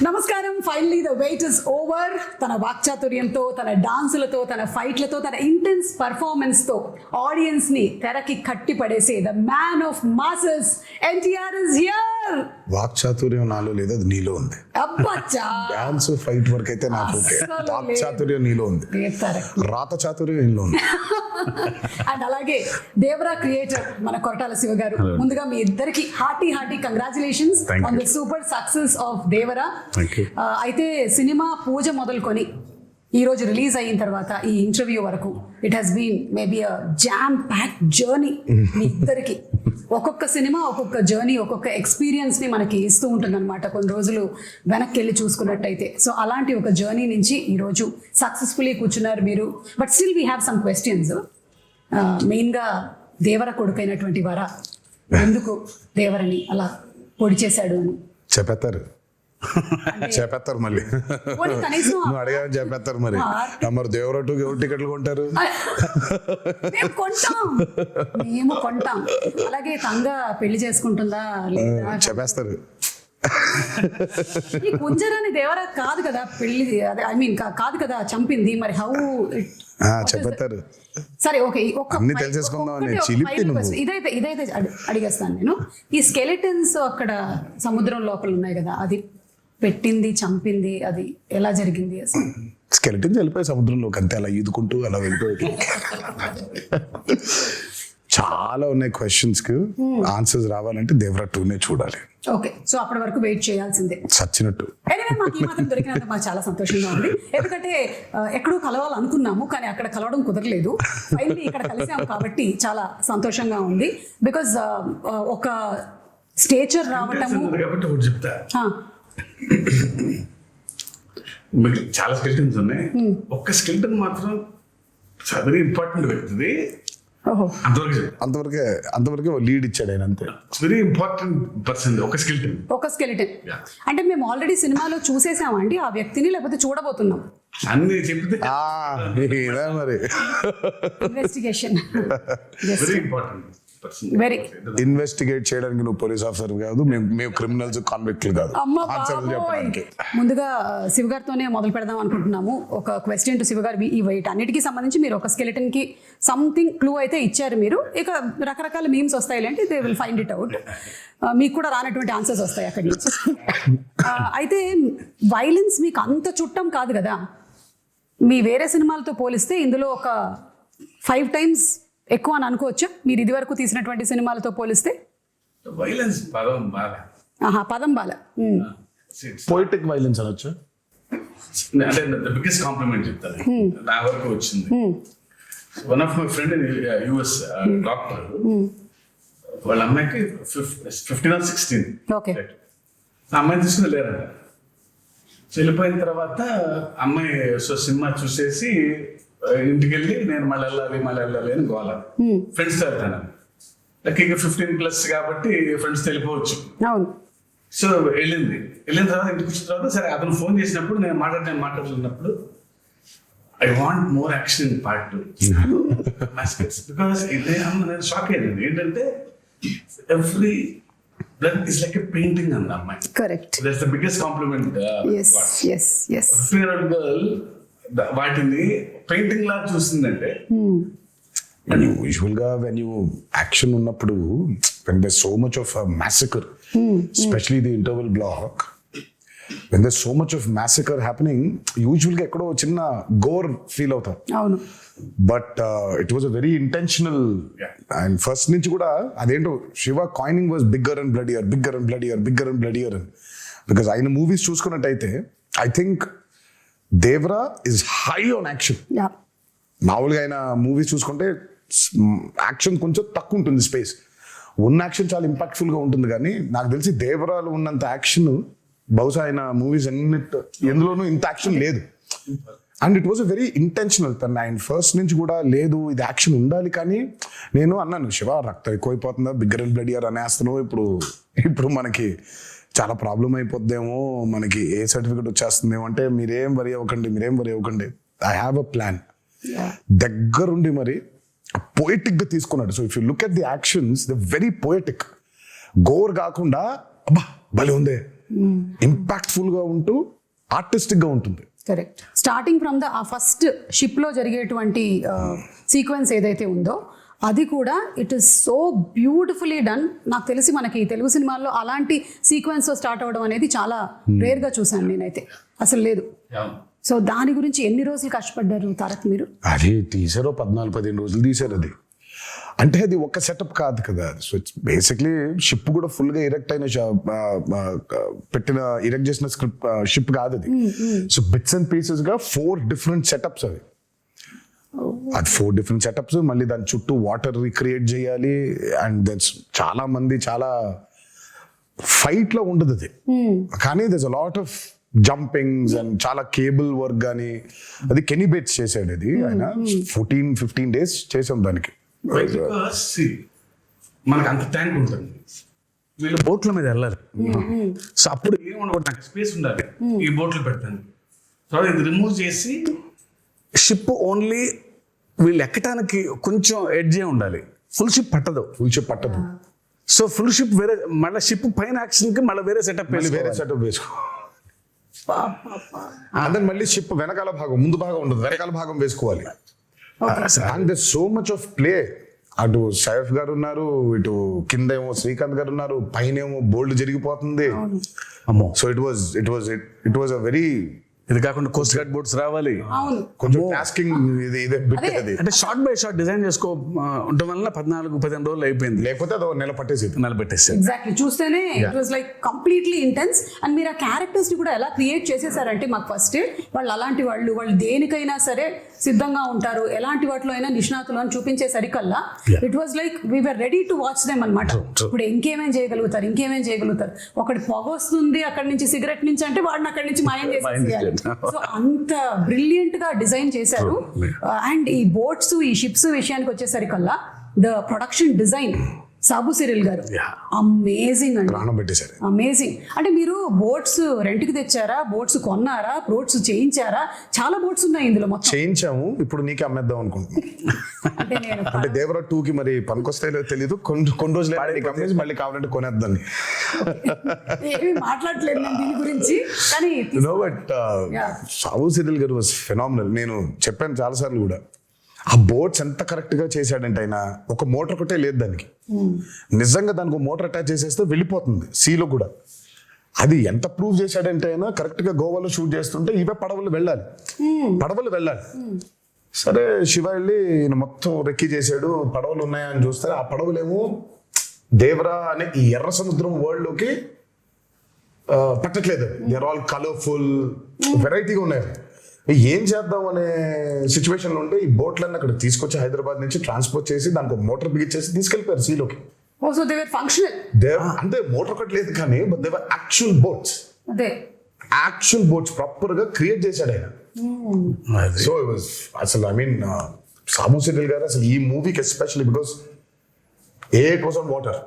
నమస్కారం. Finally the weight is over. తన వాక్చాతుర్యంతో, తన డాన్సులతో, తన ఫైట్లతో, తన ఇంటెన్స్ పర్ఫార్మెన్స్ తో ఆడియన్స్ ని తెరకి కట్టి పడేసే the man of masses NTR is here. వాక్చాతుర్యం నాలో లేదు, అది నీలో ఉంది. అబ్బచ్చా, డాన్స్ ఫైట్ వర్క్ అయితే నాకు ఓకే. వాక్చాతుర్యం నీలో ఉంది, రాత చాతుర్యం నీలో ఉంది. అండ్ అలాగే దేవరా క్రియేటర్ మన కొరటాల శివ గారు, ముందుగా మీ ఇద్దరికి hearty congratulations on the super success of Devara. అయితే సినిమా పూజ మొదలుకొని ఈ రోజు రిలీజ్ అయిన తర్వాత ఈ ఇంటర్వ్యూ వరకు it has been maybe a jam pack journey. మీ ఇద్దరికి ఒక్కొక్క సినిమా ఒక్కొక్క జర్నీ, ఒక్కొక్క ఎక్స్పీరియన్స్ ని మనకి ఇస్తూ ఉంటుంది అనమాట. కొన్ని రోజులు వెనక్కి వెళ్ళి చూసుకున్నట్టయితే. సో అలాంటి ఒక జర్నీ నుంచి ఈరోజు సక్సెస్ఫుల్లీ కూర్చున్నారు మీరు. But still we have some questions. మెయిన్గా దేవర కొడుకైనటువంటి వర ఎందుకు దేవరని అలా పొడి చేశాడు అని చెప్పేస్తారు మళ్ళీ. నువ్వు అడిగాని చెప్పేస్తారు మరి. మరి దేవరటు ఎవరు టికెట్లు కొంటారు? మేము కొంటాం. అలాగే తంగ పెళ్లి చేసుకుంటుందా చెప్పేస్తారు. ఈ కుంజరాని దేవరా కాదు కదా పెళ్లి, ఐ మీన్ కాదు కదా చంపింది. మరి హౌ చెప్పేస్తారు. సరే ఓకే, అన్ని తెలిసేసుకుందాం. ఇదైతే అడిగేస్తాను నేను. ఈ స్కెలిటన్స్ అక్కడ సముద్రం లోపల ఉన్నాయి కదా, అది పెట్టింది, చంపింది, అది ఎలా జరిగింది అసలు? స్కెలిటన్స్ వెళ్ళిపోయి సముద్రంలోకి అంతే, అలా ఈదుకుంటూ అలా వెళ్ళిపోయి. చాలా ఉన్నాయి క్వశ్చన్స్ కి ఆన్సర్స్ రావాలంటే దేవరా 2నే చూడాలి. ఓకే, సో అప్పటి వరకు వెయిట్ చేయాల్సిందే చచ్చినట్టు. మాకు ఈ మాత్రం దొరికినందుకు మాకు చాలా సంతోషంగా ఉంది. ఎందుకంటే ఎక్కడో కలవాలనుకున్నాము కానీ అక్కడ కలవడం కుదరలేదు. ఫైనల్లీ ఇక్కడ కలిసాము కాబట్టి చాలా సంతోషంగా ఉంది. బికాజ్ ఒక స్టేచర్ రావటము. మీకు చాలా స్కెల్టన్స్ ఉన్నాయి. ఒక్క స్కెల్టన్ మాత్రం వెరీ ఇంపార్టెంట్ వ్యక్తిది. అంతవరకే లీడ్ ఇచ్చాడు ఆయన, అంతే. వెరీ ఇంపార్టెంట్ పర్సన్ ఒక స్కెలిటన్. అంటే మేము ఆల్రెడీ సినిమాలో చూసేసామండి ఆ వ్యక్తిని, లేకపోతే చూడబోతున్నాం అన్ని చెప్తే మరి. Investigation very important. ఇన్వెస్టిగేట్ చేయడానికి నువ్వు పోలీస్ ఆఫీసర్ కాదు, మేము క్రిమినల్స్, కాన్విక్ట్లు కాదు. ముందుగా శివ గారితోనే మొదలు పెడదాం అనుకుంటున్నాము. ఒక క్వశ్చన్ టు శివ గారు. ఈ వెయిట్ అన్నిటికీ సంబంధించి మీరు ఒక స్కెలిటన్ కి సంథింగ్ క్లూ అయితే ఇచ్చారు మీరు. ఇక రకరకాల మీమ్స్ వస్తాయి అంటే they will find it out. మీకు కూడా రానటువంటి ఆన్సర్స్ వస్తాయి అక్కడి నుంచి. అయితే వైలెన్స్ మీకు అంత చుట్టం కాదు కదా. మీ వేరే సినిమాలతో పోలిస్తే ఇందులో ఒక 5 times ఎక్కువ అని అనుకోవచ్చా మీరు ఇది వరకు తీసినటువంటి సినిమాలతో పోలిస్తే? వైలెన్స్ పదం బాల పోయిటిక్ వైలెన్స్ అనొచ్చు. అంటే బిగ్గెస్ట్ కాంప్లిమెంట్ చెప్తాను నా వరకు వచ్చింది. One of my friend US doctor, వాళ్ళ అమ్మాయికి 15 or 16. ఆ అమ్మాయిని తీసుకుని లేరంట. వెళ్ళిపోయిన తర్వాత అమ్మాయి సినిమా చూసేసి ఇంటికి వెళ్ళి నేను మళ్ళీ వెళ్ళాలి అని గోల. ఫ్రెండ్స్తో వెళ్తాను. లక్కీగా 15+ కాబట్టి ఫ్రెండ్స్ వెళ్ళిపోవచ్చు. సో వెళ్ళిన తర్వాత ఇంటికి వచ్చిన తర్వాత సరే అతను ఫోన్ చేసినప్పుడు నేను మాట్లాడుతున్నప్పుడు I want more action in part 2. Because నేను షాక్ అయ్యాను. ఏంటంటే every blood is like a painting అంది అమ్మాయి. Correct. That's the biggest compliment. 15-year-old girl వాటిని పెయింటింగ్ లా చూసిందంటే. యూజువల్గా వెన్ యూ యాక్షన్ ఉన్నప్పుడు when there's so much of a massacre, especially the interval block, when there's so much of massacre happening, usually ekkado chinna gore feel avutha. avunu, but it was a very intentional. And first nunchi kuda adento Shiva coining was bigger and bloodier because ayina movies chusukunnataithe I think Devara is high on action. మామూలుగా ఆయన movies చూసుకుంటే action కొంచెం తక్కువ ఉంటుంది, space ఉన్న action చాలా impactful గా ఉంటుంది. కానీ నాకు తెలిసి దేవరాలు ఉన్నంత యాక్షన్ బహుశా ఆయన మూవీస్ ఎందులోనూ ఇంత యాక్షన్ లేదు. And it was a very intentional. ఆయన ఫస్ట్ నుంచి కూడా లేదు ఇది యాక్షన్ ఉండాలి. కానీ నేను అన్నాను, శివ రక్తం ఎక్కువైపోతుందా, బిగ్గర్ అండ్ బ్లడియర్ అనేస్తాను, ఇప్పుడు మనకి చాలా ప్రాబ్లం అయిపోద్దేమో, మనకి ఏ సర్టిఫికెట్ వచ్చేస్తుందేమో అంటే మీరేం వరి అవ్వకండి. I have a plan. దగ్గరుండి మరి పోయిటిక్ గా తీసుకున్నాడు. So if you look at the actions the very poetic. Gore కాకుండా అబ్బా భలే ఉందే ఇంపాక్ట్ఫుల్ గా ఉంటూ ఆర్టిస్టిక్ గా ఉంటుంది. Correct. Starting from the first ship లో జరిగేటువంటి సీక్వెన్స్ ఏదైతే ఉందో అది కూడా it is so beautifully done. నాకు తెలిసి మనకి తెలుగు సినిమాల్లో అలాంటి సీక్వెన్స్ స్టార్ట్ అవ్వడం అనేది చాలా రేర్ గా చూసాను నేనైతే, అసలు లేదు. సో దాని గురించి ఎన్ని రోజులు కష్టపడ్డారు తారక్ మీరు? అది తీసారో 14-15 రోజులు తీసారు. అది అంటే అది ఒక సెటప్ కాదు కదా. సో ఇట్స్ బేసిక్లీ షిప్ కూడా ఫుల్ గా ఇరెక్ట్ అయిన ఇరెక్ట్ చేసిన స్క్రిప్ట్ షిప్ కాదు అది. సో బిట్స్ అండ్ పీసెస్ గా 4 డిఫరెంట్ సెటప్స్ అవి. అది 4 డిఫరెంట్ సెటప్స్, మళ్ళీ దాని చుట్టూ వాటర్ రిక్రియేట్ చేయాలి. అండ్ దట్స్ చాలా మంది చాలా ఫైట్ లో ఉండదు అది, కానీ that's a lot of jumpings and చాలా కేబుల్ వర్క్ కానీ. అది కెనీ బేట్స్ చేసాడు అది, ఆయన 14-15 days చేసాం దానికి. మనకు అంత ట్యాంక్ ఉంటుంది, వీళ్ళు బోట్ల మీద వెళ్ళాలి. సో అప్పుడు ఏమన్నా నాకు స్పేస్ ఉండాలి ఈ బోట్లు పెడతాను. సో ఇది రిమూవ్ చేసి షిప్ ఓన్లీ వీళ్ళు ఎక్కడానికి కొంచెం ఎడ్జే ఉండాలి. ఫుల్ షిప్ పట్టదు. సో ఫుల్ షిప్ వేరే, మళ్ళీ షిప్ పైన యాక్షన్ కి మళ్ళీ వేరే సెటప్ వేసుకో. అదే మళ్ళీ షిప్ వెనకాల భాగం, ముందు భాగం ఉండదు, వెనకాల భాగం వేసుకోవాలి. And there so much of play. అటు సైఫ్ గారు ఉన్నారు, ఇటు కింద ఏమో శ్రీకాంత్ గారు ఉన్నారు, పైన ఏమో బోల్డ్ జరిగిపోతుంది. అమ్మో. So it was a very, ఇది కాకుండా కోస్ట్ గార్డ్ బోట్స్ రావాలి, కొంచెం టాస్కింగ్ ఇదే బిట్ అది. అంటే షార్ట్ బై షార్ట్ డిజైన్ చేసుకో ఉండడం వల్ల 14-15 రోజులు అయిపోయింది. లేకపోతే అది నెల పట్టేసి. ఎగ్జాక్ట్లీ. చూస్తేనే it was like completely intense. And మీరు ఆ క్యారెక్టర్స్ ని కూడా ఎలా క్రియేట్ చేసేసారంటే మాకు ఫస్ట్ వాళ్ళు అలాంటి వాళ్ళు దేనికైనా సరే సిద్ధంగా ఉంటారు, ఎలాంటి వాటిలో అయినా నిష్ణాతులు అని చూపించేసరికల్లా it was like we were ready to watch them అనమాట. ఇప్పుడు ఇంకేమేం చేయగలుగుతారు. ఒకటి పొగ వస్తుంది అక్కడి నుంచి, సిగరెట్ నుంచి అంటే వాడిని అక్కడి నుంచి మాయం చేసేయాలి. సో అంత బ్రిలియంట్ గా డిజైన్ చేశారు. అండ్ ఈ బోట్స్, ఈ షిప్స్ విషయానికి వచ్చేసరికల్లా the production design Sabu Cyril గారు అమేజింగ్ అండి, అమేజింగ్. అంటే మీరు బోట్స్ రెంట్ కి తెచ్చారా, బోట్స్ కొన్నారా, బోట్స్ చేయించారా? చాలా బోట్స్ ఉన్నాయి ఇందులో. మొత్తం చేయించాము, ఇప్పుడు నీకే అమ్మేద్దాం అనుకుంటున్నాను. అంటే దేవరా 2 కి మరి పనికొస్తాయో తెలియదు, కొన్ని రోజులు అమ్మేసి మళ్ళీ కావాలంటే కొనేద్దాం. ఏమి మాట్లాడలేదు నేను దీని గురించి, కానీ బట్ సాబు సిరిల్ గారు వాజ్ ఫెనామినల్. నేను చెప్పాను చాలా సార్లు కూడా, ఆ బోట్స్ ఎంత కరెక్ట్ గా చేశాడంటే ఆయన ఒక మోటార్ ఒకటే లేదు దానికి. నిజంగా దానికి ఒక మోటార్ అటాచ్ చేసేస్తే వెళ్ళిపోతుంది సీలో కూడా. అది ఎంత ప్రూవ్ చేశాడంటే ఆయన కరెక్ట్ గా గోవాలో షూట్ చేస్తుంటే ఇవే పడవలు వెళ్ళాలి. సరే శివ వెళ్ళి ఈయన మొత్తం రెక్కి చేశాడు, పడవలు ఉన్నాయా అని చూస్తే ఆ పడవలేమో దేవరా అనే ఈ ఎర్ర సముద్రం వరల్డ్ లోకి పట్టట్లేదు. దే ఆర్ ఆల్ కలర్ఫుల్, వెరైటీగా ఉన్నాయి. ఏం చేద్దాం అనే సిచ్యువేషన్ లో ఉంటే ఈ బోట్లన్నీ అక్కడ తీసుకొచ్చి హైదరాబాద్ నుంచి ట్రాన్స్పోర్ట్ చేసి దానికి మోటార్ బిగించేసి తీసుకెళ్లిపోయారు సీలోకి. అంటే మోటార్ ఒకటి లేదు కానీ యాక్చువల్ బోట్స్ ప్రాపర్ గా క్రియేట్ చేశాడు ఆయన. సో అసలు ఐ మీన్ సాబు సిరిల్ గారు అసలు ఈ మూవీకి especially because it was on water.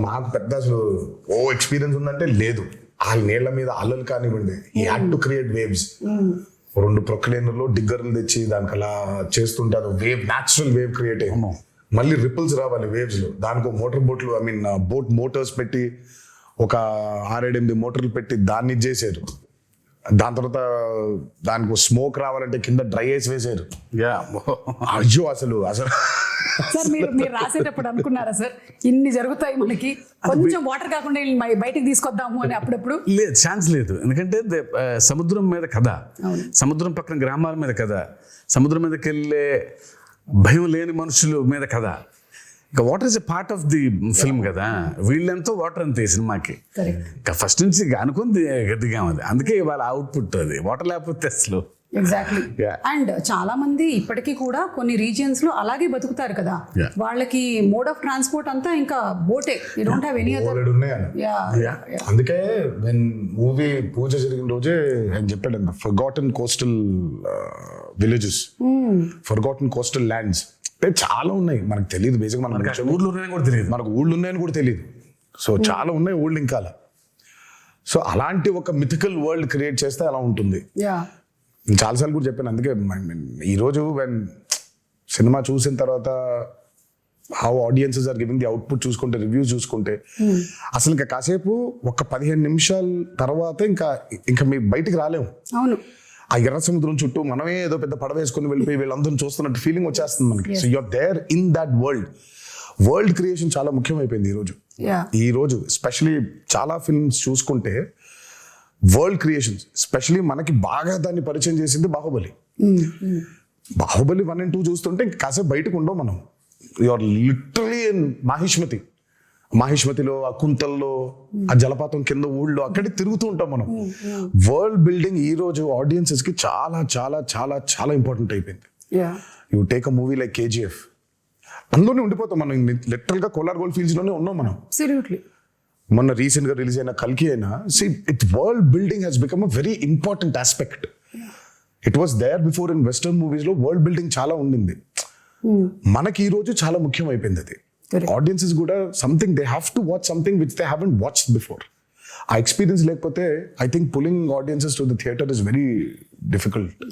మాకు పెద్ద అసలు ఎక్స్పీరియన్స్ ఉందంటే లేదు. ఆ నీళ్ల మీద అలలు కానివ్వండి, ఈ హ్యాడ్ టు క్రియేట్ వేవ్స్. 2 ప్రొక్లైనర్లు డిగ్గర్లు తెచ్చి దానికి అలా చేస్తుంటే అది వేవ్, న్యాచురల్ వేవ్ క్రియేట్ అయ్యి మళ్ళీ రిపుల్స్ రావాలి వేవ్స్ లో. దానికి బోట్లు ఐ మీన్ బోట్ మోటార్స్ పెట్టి ఒక 6-8 మోటార్లు పెట్టి దాన్ని చేశారు. దాని తర్వాత దానికి స్మోక్ రావాలంటే కింద డ్రై ఐస్ వేసారు. అయ్యో అసలు సార్ మీరు రాసేటప్పుడు అనుకున్నారా సార్ ఇన్ని జరుగుతాయి మనకి, కొంచెం వాటర్ కాకుండా బయటికి తీసుకొద్దాము అని? అప్పుడప్పుడు లేదు, ఛాన్స్ లేదు. ఎందుకంటే సముద్రం మీద కథ, సముద్రం పక్కన గ్రామాల మీద కథ, సముద్రం మీదకి వెళ్ళే భయం లేని మనుషుల మీద కథ. ఇంకా water is a part of the film కదా. వీళ్ళెంతో వాటర్ అంతే సినిమాకి. ఇంకా ఫస్ట్ నుంచి అనుకుంది గట్టిగా ఉంది, అందుకే వాళ్ళ అవుట్పుట్ అది. వాటర్ లేకపోతే అసలు ఎగ్జాక్ట్లీ. అండ్ చాలా మంది ఇప్పటికీ కూడా కొన్ని రీజియన్స్ లో అలాగే బతుకుతారు కదా, వాళ్ళకి మోడ్ ఆఫ్ ట్రాన్స్పోర్ట్ అంతా ఇంకా బోటే. You don't have any other. అందుకే మూవీ పూజ జరిగిన రోజే ఆయన చెప్పాడు, forgotten coastal villages, forgotten coastal lands అంటే చాలా ఉన్నాయి, మనకు తెలియదు. బేసిక్ మనకు ఊళ్ళో ఉన్నాయని కూడా తెలియదు, మనకు ఊళ్ళు ఉన్నాయని కూడా తెలియదు. సో చాలా ఉన్నాయి ఊళ్ళు ఇంకా. సో అలాంటి ఒక మిథికల్ వరల్డ్ క్రియేట్ చేస్తే అలా ఉంటుంది. చాలాసార్లు కూడా చెప్పాను. అందుకే ఈరోజు సినిమా చూసిన తర్వాత how audiences are giving the output చూసుకుంటే, రివ్యూస్ చూసుకుంటే, అసలు ఇంకా కాసేపు ఒక 15 నిమిషాల తర్వాత ఇంకా మీ బయటికి రాలేము. అవును, ఆ ఎర్ర సముద్రం చుట్టూ మనమే ఏదో పెద్ద పడవ వేసుకుని వెళ్ళిపోయి వీళ్ళందరూ చూస్తున్నట్టు ఫీలింగ్ వచ్చేస్తుంది మనకి. So you're there in that world creation చాలా ముఖ్యమైపోయింది ఈ రోజు ఎస్పెషలీ చాలా ఫిల్మ్స్ చూసుకుంటే వరల్డ్ క్రియేషన్స్, ఎస్పెషలీ మనకి బాగా దాన్ని పరిచయం చేసింది బాహుబలి. బాహుబలి 1 and 2 చూస్తుంటే ఇంకా కాసేపు బయటకు ఉండవు మనం. యూఆర్ లిటరలీ ఇన్ మాహిష్మతిలో, ఆ కుంతల్లో, ఆ జలపాతం కింద ఊళ్ళో అక్కడే తిరుగుతూ ఉంటాం మనం. వరల్డ్ బిల్డింగ్ ఈ రోజు ఆడియన్సెస్ కి చాలా చాలా చాలా చాలా ఇంపార్టెంట్ అయిపోయింది. You take a movie like KGF, అందులోనే ఉండిపోతాం మనం. లిటరల్ గా కోలార్ గోల్డ్ ఫీల్డ్స్ లోనే ఉన్నాం మనం. మొన్న రీసెంట్ గా రిలీజ్ అయిన కల్కి అయినా, world building has become a very important aspect. It was there before in western movies లో వరల్డ్ బిల్డింగ్ చాలా ఉండింది. మనకి ఈ రోజు చాలా ముఖ్యం అయిపోయింది అది. ఆడియన్సెస్ కూడా something they have to watch something which they haven't watched before. ఆ ఎక్స్పీరియన్స్ లేకపోతే I think pulling audiences to the theatre is very difficult.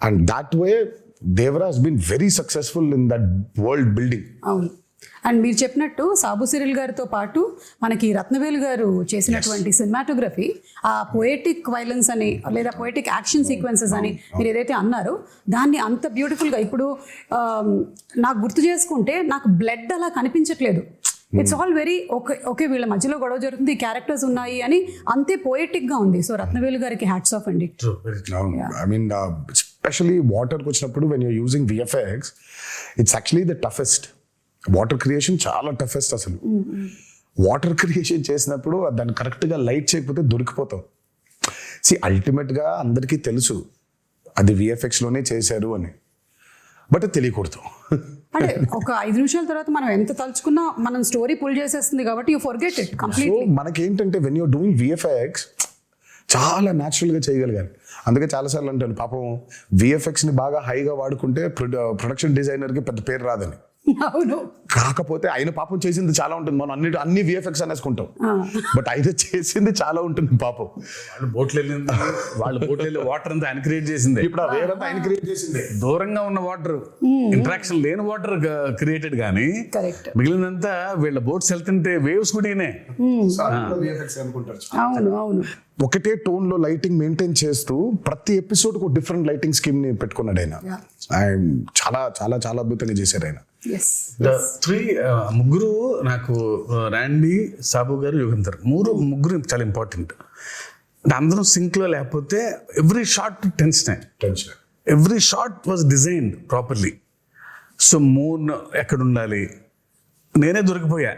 And that way Devara has been very successful in that world building. అవును, and మీరు చెప్పినట్టు Sabu Cyril గారితో పాటు మనకి రత్నవేలు గారు చేసినటువంటి సినిమాటోగ్రఫీ, ఆ పొయెటిక్ వైలెన్స్ అని లేదా పొయెటిక్ యాక్షన్ సీక్వెన్సెస్ అని మీరు ఏదైతే అన్నారో దాన్ని అంత బ్యూటిఫుల్గా ఇప్పుడు నాకు గుర్తు చేసుకుంటే నాకు బ్లడ్ అలా కనిపించట్లేదు. ఇట్స్ ఆల్ వెరీ ఓకే వీళ్ళ మధ్యలో గొడవ జరుగుతుంది, క్యారెక్టర్స్ ఉన్నాయి అని అంతే పోయెటిక్ గా ఉంది. సో రత్నవేలు గారికి హ్యాట్స్ ఆఫ్ అండి. ఐ మీన్ ఎస్పెషలీ వాటర్కి వచ్చినప్పుడు when you're using VFX, it's actually the toughest. Water creation చాలా టఫెస్ట్ అసలు. వాటర్ క్రియేషన్ చేసినప్పుడు దాన్ని కరెక్ట్గా లైట్ చేయకపోతే దొరికిపోతాం. అల్టిమేట్ గా అందరికీ తెలుసు అది VFX లోనే చేశారు అని, బట్ తెలియకూడదు. అంటే ఒక 5 నిమిషాల తర్వాత మనం ఎంత తలుచుకున్నా మనం స్టోరీ పుల్ చేసేస్తుంది కాబట్టి you forget it completely. So మనకేంటంటే వెన్ యూర్ డూయింగ్ VFX చాలా న్యాచురల్ గా చేయగలిగాలి. అందుకే చాలాసార్లు అంటాను పాపం VFX ని బాగా హైగా వాడుకుంటే ప్రొడక్షన్ డిజైనర్ కి పెద్ద పేరు రాదని. అవును, కాకపోతే ఆయన పాపం చేసింది చాలా ఉంటుంది. మనం అన్ని VFX అనేసుకుంటాం, బట్ ఆయన చేసింది చాలా ఉంటుంది పాపం. వాళ్ళ బోట్లు వాటర్ అంతా ఆయన క్రియేట్ చేసింది. ఇప్పుడు ఆ వేర్ అంతా ఆయన క్రియేట్ చేసింది. దూరంగా ఉన్న వాటర్, ఇంటరాక్షన్ లేని వాటర్ క్రియేటెడ్ కానీ మిగిలినంతా వీళ్ళ బోట్స్ వెళ్తుంటే వేవ్స్ కూడా అవును. ఒకటే టోన్ లో లైటింగ్ మెయింటైన్ చేస్తూ ప్రతి ఎపిసోడ్ కు డిఫరెంట్ లైటింగ్ స్కీమ్ ని పెట్టుకున్నాడు ఆయన. చాలా చాలా చాలా అద్భుతంగా చేశారు ఆయన. ముగ్గురు నాకు రాండీ, సాబు గారు, యుగంధర్ ముగ్గురు చాలా ఇంపార్టెంట్. అంటే అందరూ సింక్ లో లేకపోతే every shot tension, every shot was designed properly. So moon ఎక్కడ ఉండాలి, నేనే దొరికిపోయా,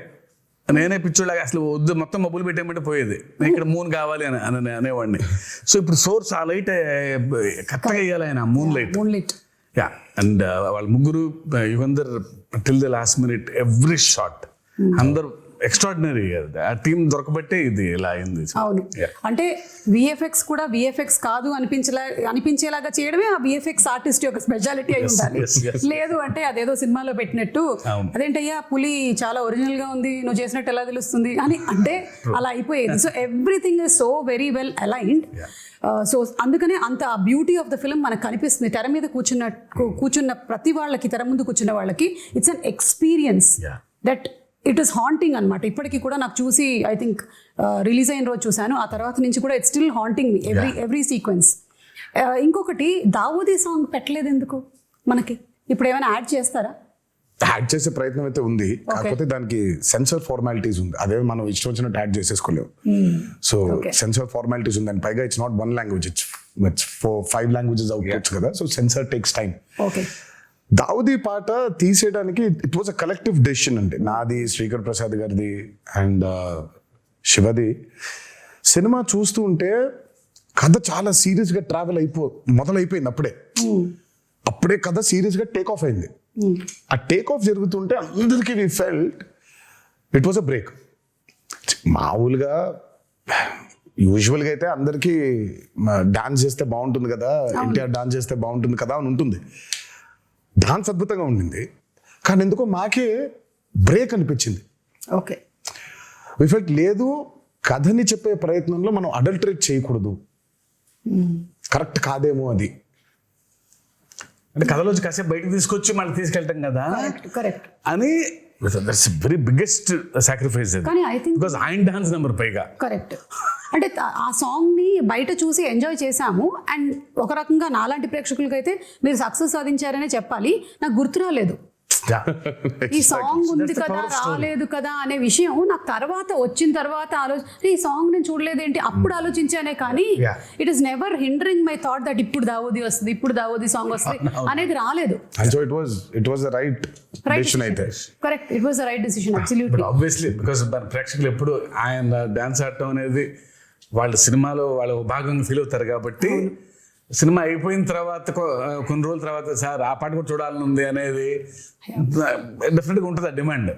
నేనే పిచ్చోళ్ళగా అసలు వద్దు మొత్తం మబ్బులు పెట్టేయమంటే పోయేది, నేను ఇక్కడ మూన్ కావాలి అని అనేవాడిని. సో ఇప్పుడు సోర్స్ ఆ లైట్ కరెక్ట్గా వేయాలి ఆయన, మూన్ లైట్. యా, అండ్ వాళ్ళ ముగ్గురు, Yugandhar till the last minute every shot, అందరూ ఎక్స్ట్రాడినరీ. ఆ టీం దొరకబట్టే ఇది ఇలా అయింది. అవును, అంటే VFX కూడా VFX కాదు అనిపించేలాగా చేయడమే ఆ VFX ఆర్టిస్ట్ యొక్క స్పెషాలిటీ అయి ఉండాలి. లేదు అంటే అదేదో సినిమాలో పెట్టినట్టు అదేంటయ్యా పులి చాలా ఒరిజినల్ గా ఉంది, నువ్వు చేసినట్టు ఎలా తెలుస్తుంది అని అంటే అలా అయిపోయేది. So everything is so very well aligned. So అందుకనే అంత ఆ బ్యూటీ ఆఫ్ ద ఫిల్మ్ మనకు కనిపిస్తుంది. తెర మీద కూర్చున్న ప్రతి వాళ్ళకి, తెర ముందు కూర్చున్న వాళ్ళకి it's an experience that it is haunting అనమాట. ఇప్పటికీ కూడా నాకు చూసి ఐ థింక్ రిలీజ్ అయిన రోజు చూశాను, ఆ తర్వాత నుంచి కూడా it's still haunting me every sequence. ఇంకొకటి దావూదీ సాంగ్ పెట్టలేదు ఎందుకు మనకి? ఇప్పుడు ఏమైనా యాడ్ చేస్తారా? యాడ్ చేసే ప్రయత్నం అయితే ఉంది, కాకపోతే దానికి సెన్సర్ ఫార్మాలిటీస్ ఉంది. అదే మనం ఇష్టం వచ్చినట్టు యాడ్ చేసేసుకోలేము. సో సెన్సర్ ఫార్మాలిటీస్ ఉంది, అండ్ పైగా it's not 1 language, it's 5 languages outputs కదా. So censor takes time. Daavudi పాట తీసేయడానికి it was a collective decision అండి. నాది, శ్రీకర్ ప్రసాద్ గారిది అండ్ శివది. సినిమా చూస్తూ ఉంటే కథ చాలా సీరియస్ గా ట్రావెల్ మొదలైపోయింది. అప్పుడే కథ సీరియస్ గా టేక్ ఆఫ్ అయింది. ఆ టేక్ ఆఫ్ జరుగుతుంటే అందరికీ we felt it was a break. మామూలుగా యూజువల్గా అయితే అందరికీ డాన్స్ చేస్తే బాగుంటుంది కదా, ఎన్టీఆర్ డాన్స్ చేస్తే బాగుంటుంది కదా అని ఉంటుంది. డాన్స్ అద్భుతంగా ఉండింది, కానీ ఎందుకో మాకే బ్రేక్ అనిపించింది. వి ఫెల్ట్ లేదు, కథని చెప్పే ప్రయత్నంలో మనం అడల్టరేట్ చేయకూడదు, కరెక్ట్ కాదేమో అది. అంటే కథలోంచి కాసేపు బయటకు తీసుకొచ్చి మళ్ళీ తీసుకెళ్ళటం కదా కరెక్ట్. అని దట్స్ వెరీ బిగ్గెస్ట్ సాక్రిఫైస్ కానీ I think- బికాస్ ఆయన డాన్స్ నెంబర్ పైగా కరెక్ట్. అంటే ఆ సాంగ్ ని బయట చూసి ఎంజాయ్ చేశాము. అండ్ ఒక రకంగా నాలాంటి ప్రేక్షకులకైతే మీరు సక్సెస్ సాధించారనే చెప్పాలి. నాకు గుర్తు రాలేదు ఈ సాంగ్ ఉంది That's the కదా, power of story. రాలేదు కదా అనే విషయం నాకు తర్వాత వచ్చిన తర్వాత ఈ సాంగ్ నేను చూడలేదేంటి అప్పుడు ఆలోచించానే కానీ Yeah. It is never hindering my thought that ఇప్పుడు దావోది వస్తుంది, ఇప్పుడు దావోది సాంగ్ వస్తుంది అనేది రాలేదు. And so it was the right decision అయితే. Correct, it was the right decision absolutely. Obviously because ప్రేక్షకులు ఎప్పుడు ఆయన డాన్స్ ఆడటం అనేది వాళ్ళ సినిమాలో వాళ్ళ భాగంగా ఫీల్ అవుతారు కాబట్టి సినిమా అయిపోయిన తర్వాత కొన్ని రోజుల తర్వాత సార్ ఆ పాట కూడా చూడాలని ఉంది అనేది డెఫినెట్గా ఉంటుంది ఆ డిమాండ్.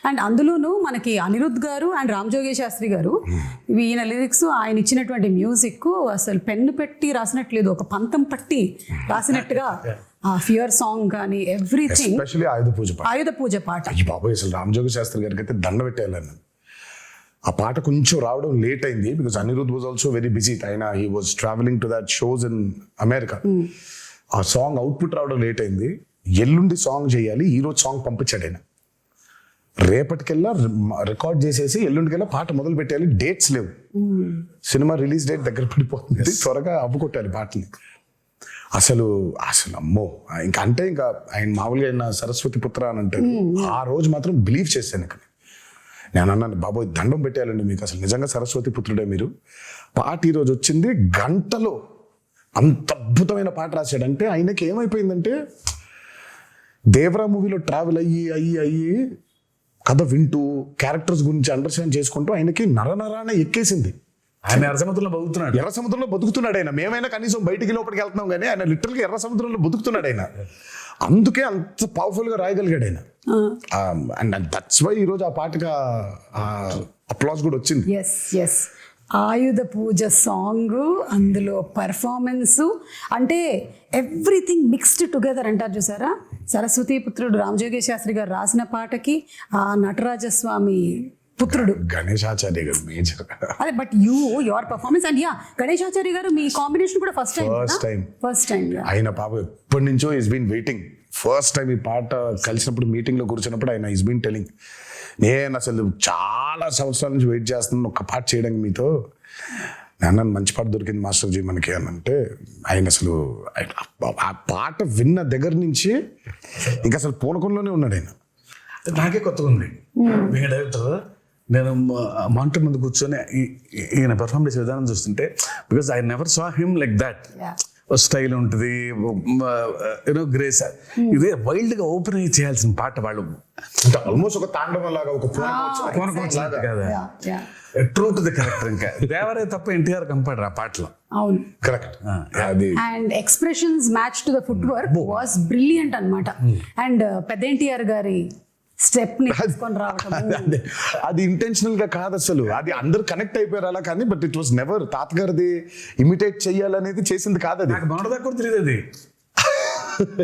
అండ్ అందులోనూ మనకి అనిరుద్ధ్ గారు అండ్ రామ్ జోగి శాస్త్రి గారు ఈయన లిరిక్స్, ఆయన ఇచ్చినటువంటి మ్యూజిక్ అసలు పెన్ను పెట్టి రాసినట్లేదు, ఒక పంతం పట్టి రాసినట్టుగా ఆ ఫియర్ సాంగ్ కానీ ఎవ్రీథింగ్. ఎస్పెషల్లీ ఆయుధ పూజ పాట. పాట ఈ బాబాయ్ అసలు రామజోగి శాస్త్రి గారికి అయితే దండ పెట్టేయాలని. ఆ పాట కొంచెం రావడం లేట్ అయింది because Anirudh was also very busy. ఆయన he was travelling to that shows in America. ఆ సాంగ్ అవుట్పుట్ రావడం లేట్ అయింది. ఎల్లుండి సాంగ్ చేయాలి, ఈ రోజు సాంగ్ పంపించాడు ఆయన. రేపటికెల్లా రికార్డ్ చేసేసి ఎల్లుండికెల్లా పాట మొదలు పెట్టాలి. డేట్స్ లేవు, సినిమా రిలీజ్ డేట్ దగ్గర పడిపోతుంది, త్వరగా అవ్వకొట్టాలి పాటని. అసలు అమ్మో ఇంకా అంటే ఇంకా ఆయన మామూలుగా ఆయన సరస్వతి పుత్ర అని అంటారు. ఆ రోజు మాత్రం బిలీవ్ చేశాను. ఇక్కడ నేను అన్నాను, బాబోయ్ దండం పెట్టేయాలండి మీకు, అసలు నిజంగా సరస్వతి పుత్రుడే మీరు. పాట ఈరోజు వచ్చింది, గంటలో అంత అద్భుతమైన పాట రాశాడంటే ఆయనకి ఏమైపోయిందంటే దేవరా మూవీలో ట్రావెల్ అయ్యి కథ వింటూ క్యారెక్టర్స్ గురించి అండర్స్టాండ్ చేసుకుంటూ ఆయనకి నరనరాన ఎక్కేసింది. ఆయన ఎర్ర సముద్రంలో బతుకుతున్నాడు. ఎర్ర సముద్రంలో బతుకుతున్నాడు ఆయన. మేమైనా కనీసం బయటికి లోపలికి వెళ్తున్నాం కానీ ఆయన లిటరల్గా ఎర్ర సముద్రంలో బతుకుతున్నాడు ఆయన. అందుకే అంత పవర్ఫుల్ గా రాయగలిగాడు ఆయన. అండ్ దట్స్ వై ఈరోజు ఆ పాటగా అప్లాస్ కూడా వచ్చింది. ఎస్ ఎస్ ఆయుధ పూజ సాంగ్, అందులో పర్ఫార్మెన్స్, అంటే ఎవ్రీథింగ్ మిక్స్డ్ టుగెదర్ అంటారు చూసారా. సరస్వతి పుత్రుడు రామజోగి శాస్త్రి గారు రాసిన పాటకి ఆ నటరాజస్వామి పుత్రుడు గణేశాచార్య గారు మేజర్. అదే but your performance and Ganeshacharya గారు మీ కాంబినేషన్ కూడా ఫస్ట్ టైం ఆయన పాప ఎప్పటి నుంచో is been waiting. First time ఈ పాట కలిసినప్పుడు మీటింగ్ లో కూర్చున్నప్పుడు ఆయన ఈస్ బీన్ టెలింగ్, నేను అసలు చాలా సంవత్సరాల నుంచి వెయిట్ చేస్తున్నాను ఒక పాట చేయడానికి మీతో. నేను మంచి పాట దొరికింది మాస్టర్ జీ మనకి అని అంటే ఆయన అసలు ఆ పాట విన్న దగ్గర నుంచి ఇంకా అసలు పూనకంలోనే ఉన్నాడు ఆయన. నాకే కొత్తగా ఉంది. డైరెక్టర్ నేను మానిటర్ ముందు కూర్చొని ఈయన పెర్ఫార్మ్ చేసే విధానం చూస్తుంటే, because I never saw him like that. Style ఉంటుంది, యూనో గ్రేస్. ఇదే వైల్డ్ గా ఓపెన్ అయ్యి చేయాల్సిన పాట వాళ్ళు అంటే ఆల్మోస్ట్ ఒక తాండవం లాగా, ఒక ట్రూ టు ది క్యారెక్టర్. ఇంకా దేవరే తప్ప ఎన్టీఆర్ కంపాడు ఆ పాటలో. అవును, కరెక్ట్. అది and expressions match to the foot work was brilliant అన్నమాట. అండ్ పెద్ద ఎన్టీఆర్ గారి స్టెప్ ని తీసుకొని రావటం, అది ఇంటెన్షనల్ గా కాదు అసలు. అది అందరు కనెక్ట్ అయిపోయారు అలా కానీ, బట్ ఇట్ వాస్ నెవర్ తాతగారిది ఇమిటేట్ చెయ్యాలనేది చేసింది కాదు. అది నాకు మొన్నటిదాకా కూడా తెలియదు అది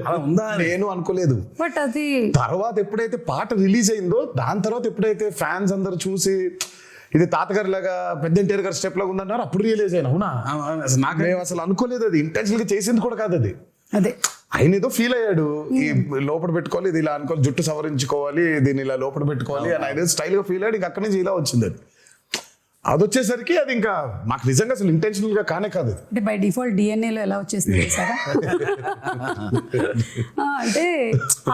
అలా ఉందా నేను అనుకోలేదు. బట్ అది తర్వాత ఎప్పుడైతే పాట రిలీజ్ అయిందో దాని తర్వాత ఎప్పుడైతే ఫ్యాన్స్ అందరు చూసి ఇది తాతగారి లాగా పెద్ద ఎన్టీఆర్ గారి స్టెప్ లాగా ఉందన్నారు, అప్పుడు రియలైజ్ అయినా అవునా నాకు మేము అసలు అనుకోలేదు. అది ఇంటెన్షనల్ గా చేసింది కూడా కాదు అది. అదే ఆయన ఏదో ఫీల్ అయ్యాడు, ఈ లోపల పెట్టుకోవాలి, ఇది ఇలా అనుకోవాలి, జుట్టు సవరించుకోవాలి, దీన్ని ఇలా లోపల పెట్టుకోవాలి అని ఆయన స్టైల్ గా ఫీల్ అయ్యాడు. ఇంకా అక్కడి నుంచి ఇలా వచ్చింది అది. అది వచ్చేసరికి అది ఇంకా మాకు నిజంగా అసలు ఇంటెన్షనల్ గా కానే కాదు. అంటే బై డిఫాల్ట్ డిఎన్ఏలో ఎలా వచ్చేసింది సారా. అంటే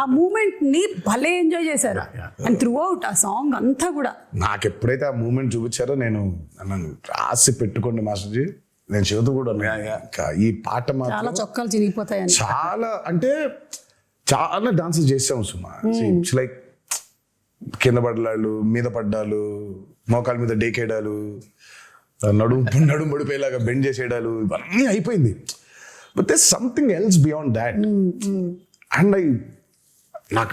ఆ మూమెంట్ ని భలే ఎంజాయ్ చేశారు. అండ్ త్రూ అవుట్ ఆ సాంగ్ అంతా కూడా నాకు ఎప్పుడైతే ఆ మూమెంట్ చూపించారో నేను నన్ను రాసి పెట్టుకోండి మాస్టర్జీ, నేను చెబుతూ కూడా ఈ పాట చాలా మాత్రం చొక్కాలు చినిగిపోతాయని. చాలా అంటే చాలా డాన్సెస్ చేసాము సుమా. ఇట్స్ లైక్ కింద పడ్డాలు, మీద పడ్డాలు, మోకాల మీద డేకేయడాలు, నడుము పడిపోయేలాగా బెండ్ చేసేయడాలు, ఇవన్నీ అయిపోయింది. But they something else beyond that. And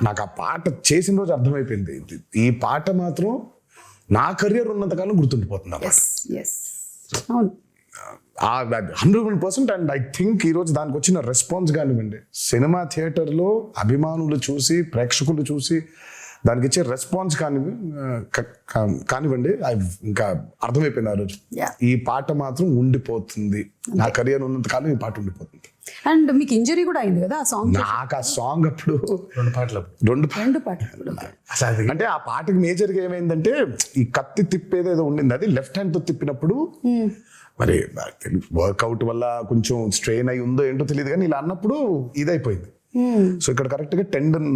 నాకు ఆ పాట చేసిన రోజు అర్థమైపోయింది, ఈ పాట మాత్రం నా కెరియర్ ఉన్నంతకాలం గుర్తుండిపోతుంది. అవును 100%. అండ్ ఐ థింక్ ఈరోజు దానికి వచ్చిన రెస్పాన్స్ కానివ్వండి, సినిమా థియేటర్లో అభిమానులు చూసి, ప్రేక్షకులు చూసి దానికి ఇచ్చే రెస్పాన్స్ కానివ్వండి ఇంకా అర్థమైపోయింది ఆ రోజు. Yeah. ఈ పాట మాత్రం ఉండిపోతుంది, నా కెరియర్ ఉన్నంత కాలం ఈ పాట ఉండిపోతుంది. అండ్ మీకు ఇంజరీ కూడా అయింది కదా ఆ సాంగ్. నాకు ఆ సాంగ్ అప్పుడు రెండు పాటలు రెండు పాటలు. అసలు అది అంటే ఆ పాటకి మేజర్గా ఏమైందంటే ఈ కత్తి తిప్పేదేదో ఉండింది, అది లెఫ్ట్ హ్యాండ్ తో తిప్పినప్పుడు మరి వర్కౌట్ వల్ల కొంచెం స్ట్రెయిన్ అయి ఉందో ఏంటో తెలియదు, కానీ ఇలా అన్నప్పుడు ఇదైపోయింది. సో ఇక్కడ కరెక్ట్ గా టెండన్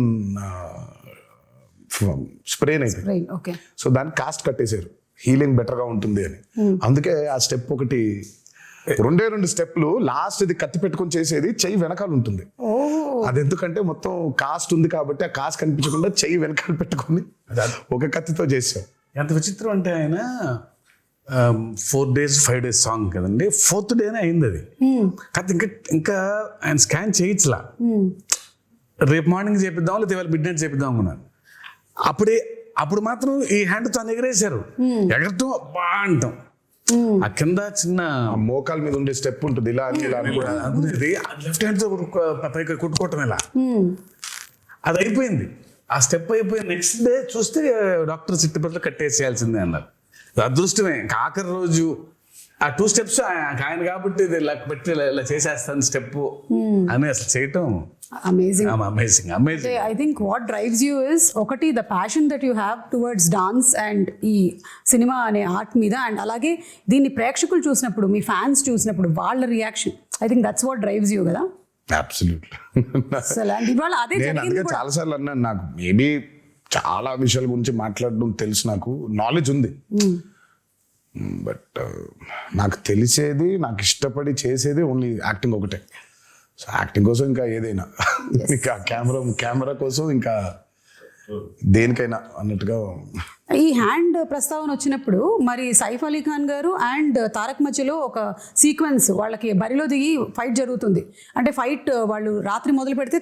స్ప్రెయిన్ అయిపోయింది. ఓకే. సో దాన్ని కాస్ట్ కట్టేశారు, హీలింగ్ బెటర్ గా ఉంటుంది అని. అందుకే ఆ స్టెప్ ఒకటి, రెండు స్టెప్లు, లాస్ట్ ఇది కత్తి పెట్టుకొని చేసేది చెయ్యి వెనకాల ఉంటుంది. అది ఎందుకంటే మొత్తం కాస్ట్ ఉంది కాబట్టి ఆ కాస్ట్ కనిపించకుండా చెయ్యి వెనకాల పెట్టుకొని ఒక కత్తితో చేసాం. ఎంత విచిత్రం అంటే ఆయన 4 days 5 days సాంగ్ కదండి, 4th డేనే అయింది అది. కాదు ఇంకా ఆయన స్కాన్ చేయించలా, రేపు మార్నింగ్ చేపిద్దాం లేదా ఇవాళ మిడ్ నైట్ చేపిద్దాం అనుకున్నాను. అప్పుడు మాత్రం ఈ హ్యాండ్ తో ఎగరేశారు, ఎగరటం బా అంటాం. ఆ కింద చిన్న మోకాల మీద ఉండే స్టెప్ ఉంటుంది, ఇలా అనుకునేది లెఫ్ట్ హ్యాండ్ తో పైకి కొట్టుకోవటం ఇలా, అది అయిపోయింది. ఆ స్టెప్ అయిపోయి నెక్స్ట్ డే చూస్తే డాక్టర్ చిట్టుపట్ల కట్టేసేయాల్సిందే అన్నారు. అదృష్టమే, ఆఖరి రోజు ఆ 2 steps ఆయన కాబట్టి ఇలా పెట్టి ఇలా చేసేస్తాను స్టెప్ అని అసలు చేయటం amazing. Amazing. I think what drives you is ఒకటి the passion that you have towards dance and ఈ సినిమా అనే ఆర్ట్ మీద, అండ్ అలాగే దీన్ని ప్రేక్షకులు చూసినప్పుడు, మీ ఫ్యాన్స్ చూసినప్పుడు వాళ్ళ reaction, I think that's what drives you కదా. అబ్సల్యూట్లీ. అసలు అండ్ ఇవాళ అదే నేను జరిగింది అందుకే కూడా. చాలా సార్లు అన్నాను, నాకు మేబీ చాలా విషయాల గురించి మాట్లాడడం తెలుసు, నాకు నాలెడ్జ్ ఉంది, బట్ నాకు తెలిసేది, నాకు ఇష్టపడి చేసేది ఓన్లీ యాక్టింగ్ ఒకటే. సో యాక్టింగ్ కోసం ఇంకా ఏదైనా, ఇంకా కెమెరా కోసం ఇంకా దేనికైనా అన్నట్టుగా. ఈ హ్యాండ్ ప్రస్తావన వచ్చినప్పుడు మరి సైఫ్ అలీ ఖాన్ గారు అండ్ తారక్ మధ్యలో ఒక సీక్వెన్స్, వాళ్ళకి బరిలో దిగి ఫైట్ జరుగుతుంది. అంటే ఫైట్ వాళ్ళు రాత్రి మొదలు పెడితే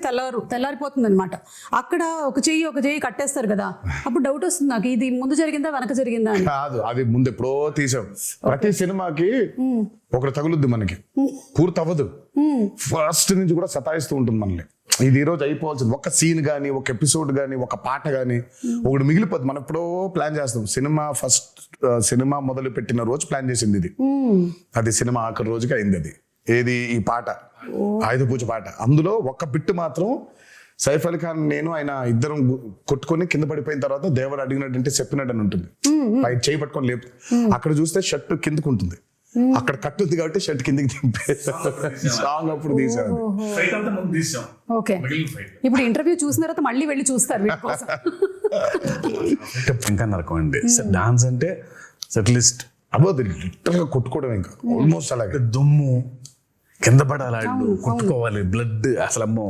తెల్లారిపోతుంది అనమాట. అక్కడ ఒక చెయ్యి కట్టేస్తారు కదా, అప్పుడు డౌట్ వస్తుంది నాకు, ఇది ముందు జరిగిందా వెనక జరిగిందా అని. కాదు, అది ముందు ఎప్పుడో తీసాం. ప్రతి సినిమాకి ఒకటి తగులుద్ది, మనకి పూర్తి అవ్వదు, ఫస్ట్ నుంచి కూడా సతాయిస్తూ ఉంటుంది మనల్ని. ఇది ఈ రోజు అయిపోవాల్సింది, ఒక సీన్ కానీ, ఒక ఎపిసోడ్ కానీ, ఒక పాట కానీ ఒకటి మిగిలిపోద్ది. మనం ఎప్పుడో ప్లాన్ చేస్తాం. సినిమా మొదలు పెట్టిన రోజు ప్లాన్ చేసింది ఇది, అది సినిమా ఆఖరి రోజుకి అయింది. అది ఏది, ఈ పాట, ఆయుధ పూజ పాట. అందులో ఒక బిట్ మాత్రం సైఫ్ అలీ ఖాన్ నేను ఆయన ఇద్దరం కొట్టుకొని కింద పడిపోయిన తర్వాత దేవర్ అడిగినట్టు చెప్పినట్టు అని ఉంటుంది, పై చేయి పట్టుకొని లేపు. అక్కడ చూస్తే షర్ట్ కిందకు ఉంటుంది, అక్కడ కట్టుంది కాబట్టి షర్ట్ కిందకి దింపే సాంగ్ అప్పుడు తీసాను. ఫైట్ అంతా ముందు తీసాం. ఓకే, ఇప్పుడు ఇంటర్వ్యూ చూసిన తర్వాత మళ్ళీ వెళ్ళి చూస్తారు వీటి కోసం. ఇంకా నరకం అండి డాన్స్ అంటే, అట్లీస్ట్ అబోది లిటరల్ గా కొట్టుకోవడం, ఇంకా ఆల్మోస్ట్ అలాగే దుమ్ము కింద పడాలి, కొట్టుకోవాలి, బ్లడ్. అసలు అమ్మో,